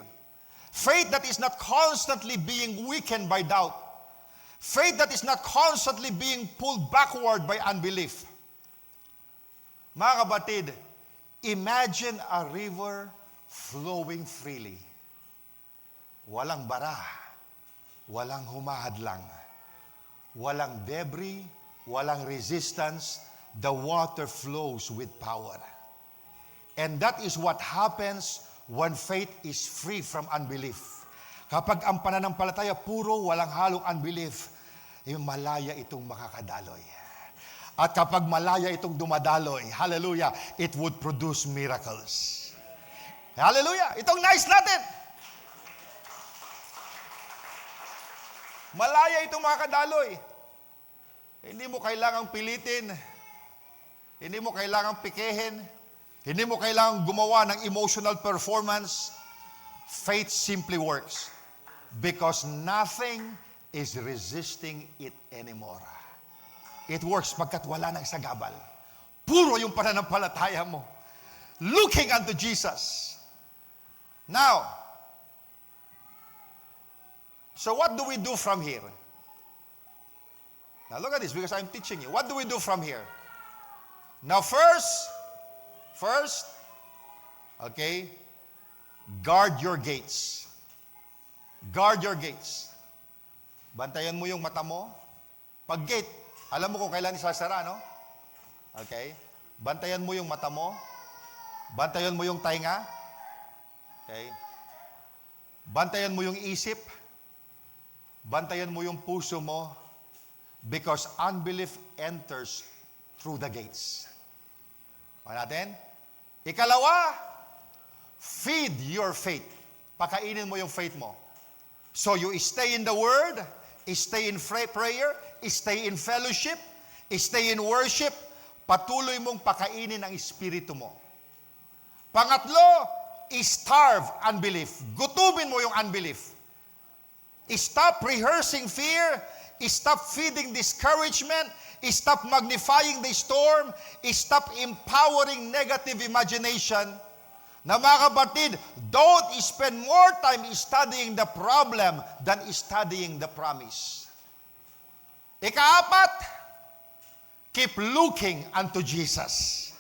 S2: Faith that is not constantly being weakened by doubt. Faith that is not constantly being pulled backward by unbelief. Mga kabatid, imagine a river flowing freely. Walang bara, walang humahadlang, walang debris, walang resistance. The water flows with power. And that is what happens when faith is free from unbelief. Kapag ang pananampalataya puro walang halong unbelief, malaya itong makakadaloy. At kapag malaya itong dumadaloy, hallelujah, it would produce miracles. Hallelujah! Itong nais natin. Malaya itong makakadaloy. Hindi mo kailangang pilitin. Hindi mo kailangang pikehin. Hindi mo kailangang gumawa ng emotional performance. Faith simply works because nothing is resisting it anymore. It works pagkat wala nang sagabal. Puro yung pananampalataya mo. Looking unto Jesus. Now, so what do we do from here? Now look at this because I'm teaching you. What do we do from here? Now first, okay, guard your gates. Guard your gates. Bantayan mo yung mata mo. Pag gate, alam mo kung kailan isasara, no? Okay? Bantayan mo yung mata mo. Bantayan mo yung tainga. Okay? Bantayan mo yung isip. Bantayan mo yung puso mo. Because unbelief enters through the gates. O natin? Ikalawa, feed your faith. Pakainin mo yung faith mo. So you stay in the Word, stay in prayer, stay in fellowship, stay in worship, patuloy mong pakainin ang espiritu mo. Pangatlo, starve unbelief. Gutumin mo yung unbelief. Stop rehearsing fear, stop feeding discouragement, stop magnifying the storm, stop empowering negative imagination. Na mga kapatid, don't spend more time studying the problem than studying the promise. Ikaapat, keep looking unto Jesus.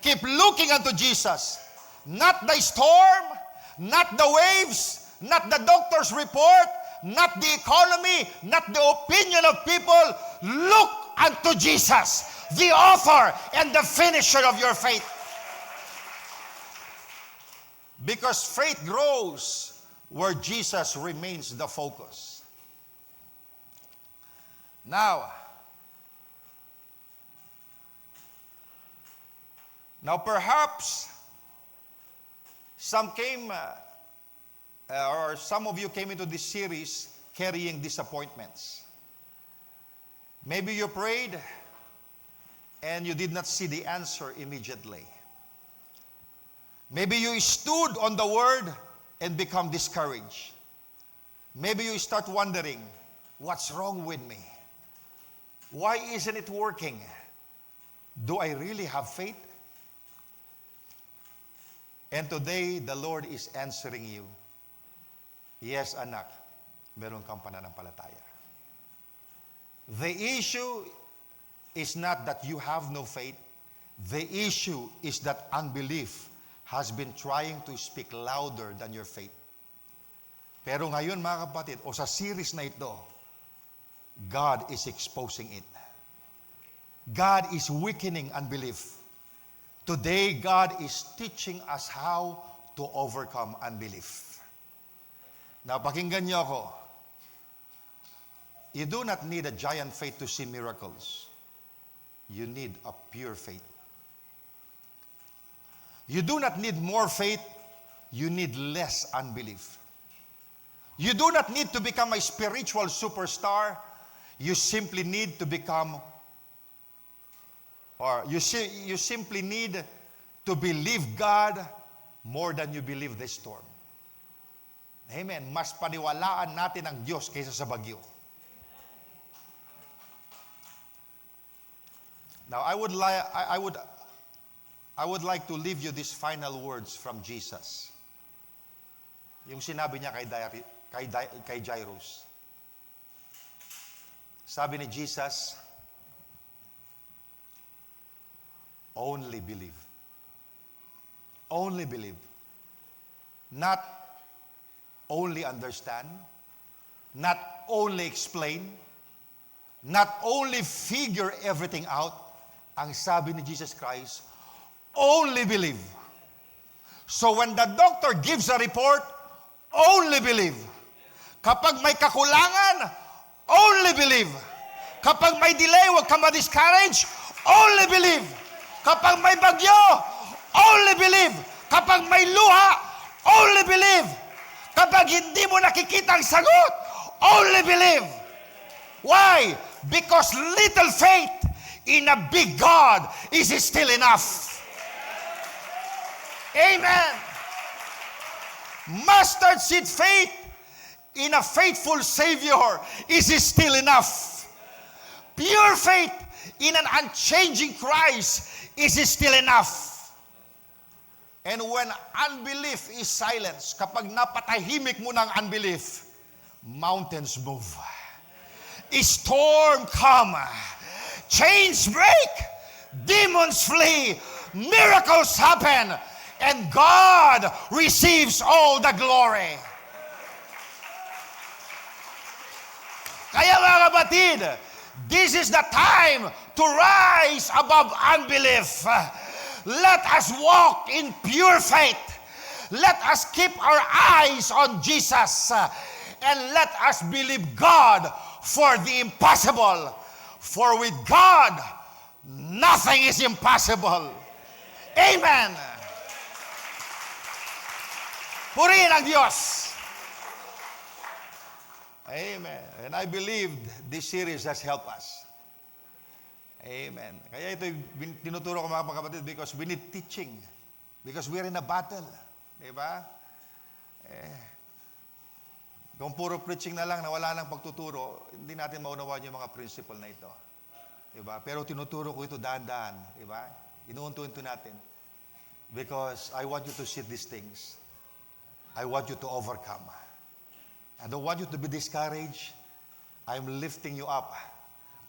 S2: Keep looking unto Jesus. Not the storm, not the waves, not the doctor's report, not the economy, not the opinion of people. Look unto Jesus, the author and the finisher of your faith. Because faith grows where Jesus remains the focus. Now perhaps some of you came into this series carrying disappointments. Maybe you prayed and you did not see the answer immediately. Maybe you stood on the word and become discouraged. Maybe you start wondering, what's wrong with me? Why isn't it working? Do I really have faith? And today, the Lord is answering you. Yes, anak, meron kang pananampalataya. The issue is not that you have no faith. The issue is that unbelief has been trying to speak louder than your faith. Pero ngayon mga kapatid, o sa series na ito, God is exposing it. God is weakening unbelief. Today, God is teaching us how to overcome unbelief. Now, pakinggan niyo ako. You do not need a giant faith to see miracles. You need a pure faith. You do not need more faith. You need less unbelief. You do not need to become a spiritual superstar. You simply need to become, or you simply need to believe God more than you believe the storm. Amen. Mas paniwalaan natin ang Diyos kaysa sa bagyo. Now, I would like to leave you these final words from Jesus. Yung sinabi niya kay Jairus. Sabi ni Jesus, only believe. Only believe. Not only understand, not only explain, not only figure everything out. Ang sabi ni Jesus Christ, only believe. So when the doctor gives a report, only believe. Kapag may kakulangan, only believe. Kapag may delay, huwag ka ma-discourage, only believe. Kapag may bagyo, only believe. Kapag may luha, only believe. Kapag hindi mo nakikita ang sagot, only believe. Why? Because little faith in a big God is still enough. Amen. Mustard seed faith in a faithful Savior is still enough. Pure faith in an unchanging Christ is still enough. And when unbelief is silenced, kapag napatahimik mo ng unbelief, mountains move. Storm come. Chains break. Demons flee. Miracles happen. And God receives all the glory. Kaya mga kapatid, this is the time to rise above unbelief. Let us walk in pure faith. Let us keep our eyes on Jesus. And let us believe God for the impossible. For with God, nothing is impossible. Amen. Purihin ang Diyos. Amen. And I believe this series has helped us. Amen. Kaya ito tinuturo ko mga kapatid because we need teaching. Because we're in a battle. Diba? Kung puro preaching na lang na wala nang pagtuturo, hindi natin maunawaan yung mga principle na ito. Diba? Pero tinuturo ko ito dahan-dahan. Diba? Inuunto-unto natin. Because I want you to see these things. I want you to overcome. I don't want you to be discouraged. I'm lifting you up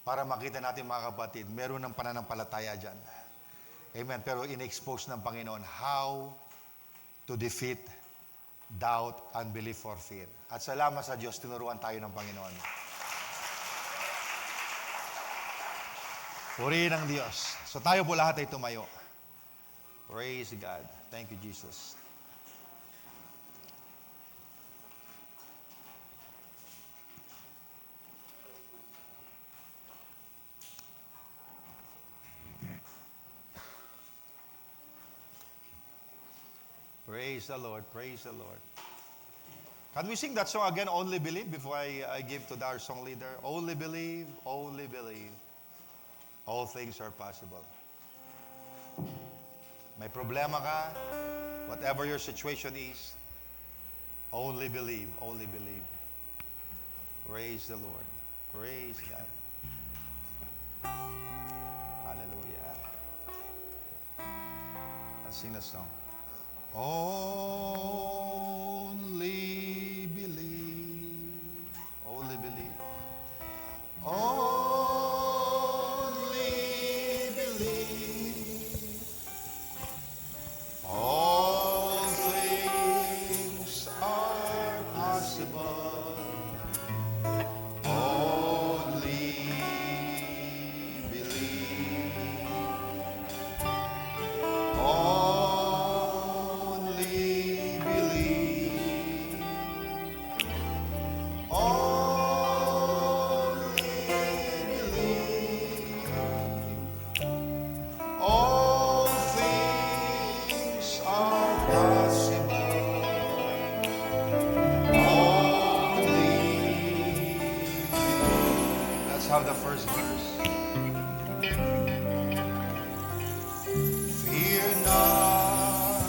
S2: para makita natin mga kapatid, meron ng pananampalataya dyan. Amen. Pero in-expose ng Panginoon how to defeat doubt, unbelief, or fear. At salamat sa Diyos, tinuruan tayo ng Panginoon. Purihin ang Diyos. So tayo po lahat ay tumayo. Praise God. Thank you, Jesus. Praise the Lord, praise the Lord. Can we sing that song again, Only Believe, before I give to our song leader? Only believe, all things are possible. May problema ka, whatever your situation is, only believe, only believe. Praise the Lord, praise God. Hallelujah. Let's sing the song. Only believe, only believe, only believe. All things are possible. Only believe. Have the first verse. Fear not,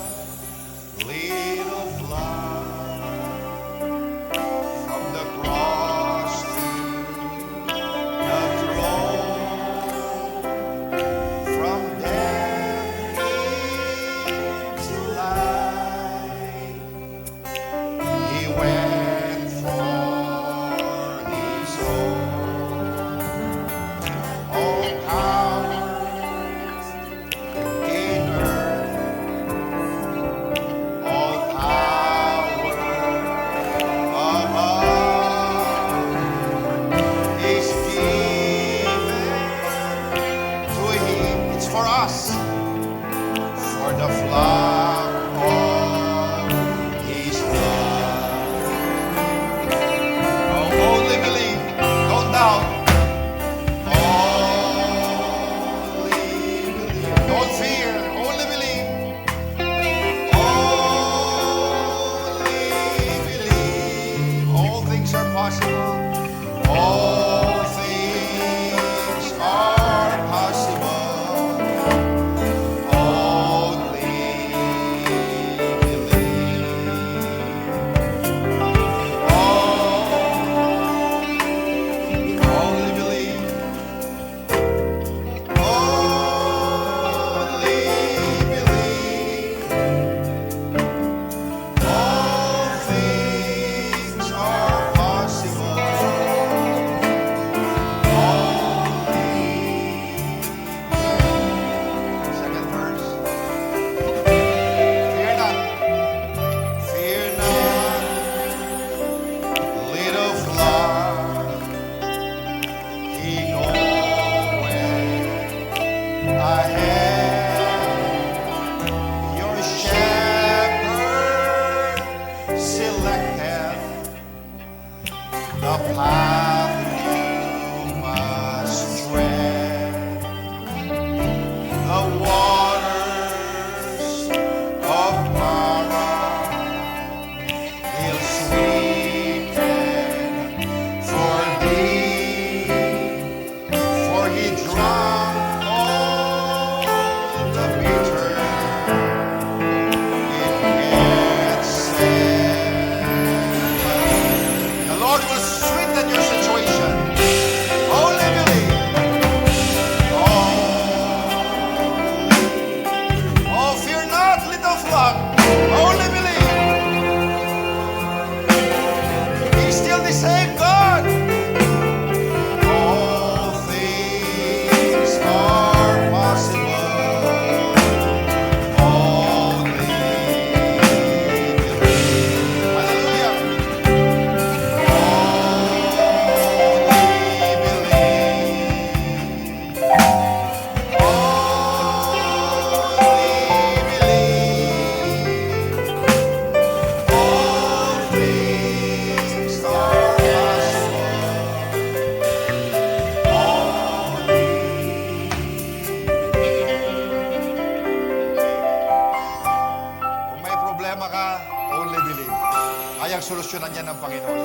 S2: solusyonan yan ng Panginoon.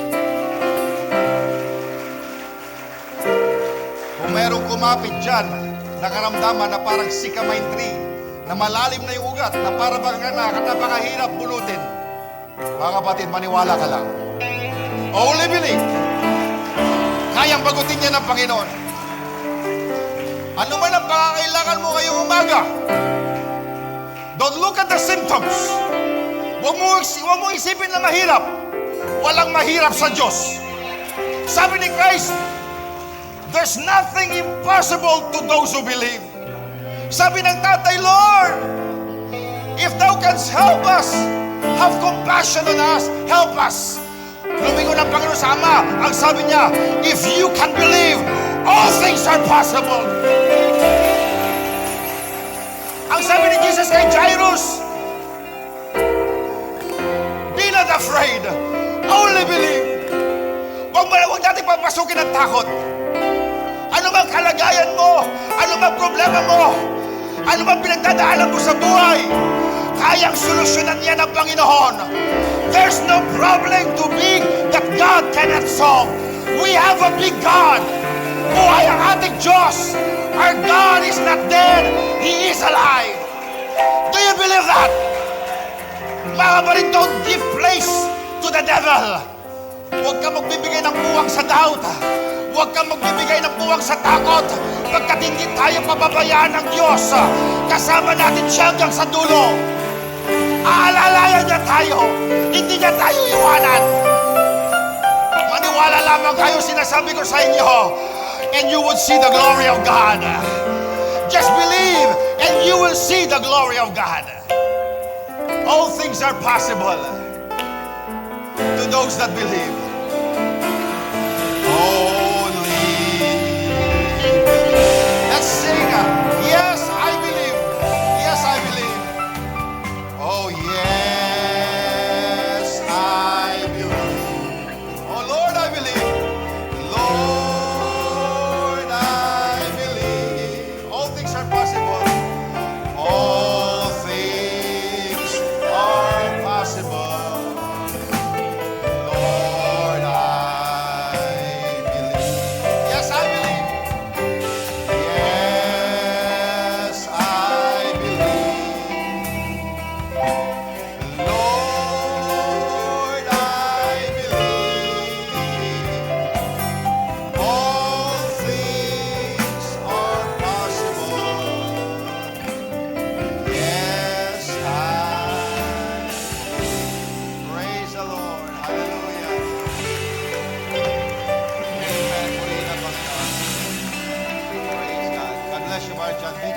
S2: Kung mayroong kumapit dyan, nakaramdaman na parang sycamine tree, na malalim na yung ugat, na parang napakahirap bulutin, mga kapatid, maniwala ka lang. Only believe. Kayang bagutin niya ng Panginoon. Ano man ang pangangailangan mo ngayong umaga, don't look at the symptoms. Huwag mo isipin na mahirap. Walang mahirap sa Diyos. Sabi ni Christ, there's nothing impossible to those who believe. Sabi ng tatay, Lord, if thou canst help us, have compassion on us, help us. Lumingon ang Panginoon sa Ama. Ang sabi niya, if you can believe, all things are possible. Ang sabi ni Jesus kay Jairus, be not afraid, only believe. Huwag natin papasukin ang takot. Ano bang kalagayan mo? Ano bang problema mo? Ano bang pinagdadaanan mo sa buhay? Kayang solusyonan niya ng Panginoon. There's no problem too big that God cannot solve. We have a big God. Buhay ang ating Diyos. Our God is not dead. He is alive. Do you believe that? Mga kapatid, don't give place to the devil. Huwag ka magbibigay ng buwang sa doubt. Huwag kang magbibigay ng buwang sa takot. Pagkat hindi tayo pababayaan ng Diyos, kasama natin siya hanggang sa dulo. Aalalayan niya tayo. Hindi niya tayo iwanan. Maniwala lamang kayo, sinasabi ko sa inyo, and you will see the glory of God. Just believe, and you will see the glory of God. All things are possible to those that believe. Only let's sing. Yes, I believe. Yes, I believe. Oh, yes, I believe. Oh, Lord, I believe. Lord, I believe. All things are possible. All things are possible. Lord, I believe. Yes, I believe. Yes, I believe. Lord, I believe. All things are possible. Yes, praise the Lord. Hallelujah. Amen. Purihin ang Panginoon. Praise God. God bless you, Brother John Vic.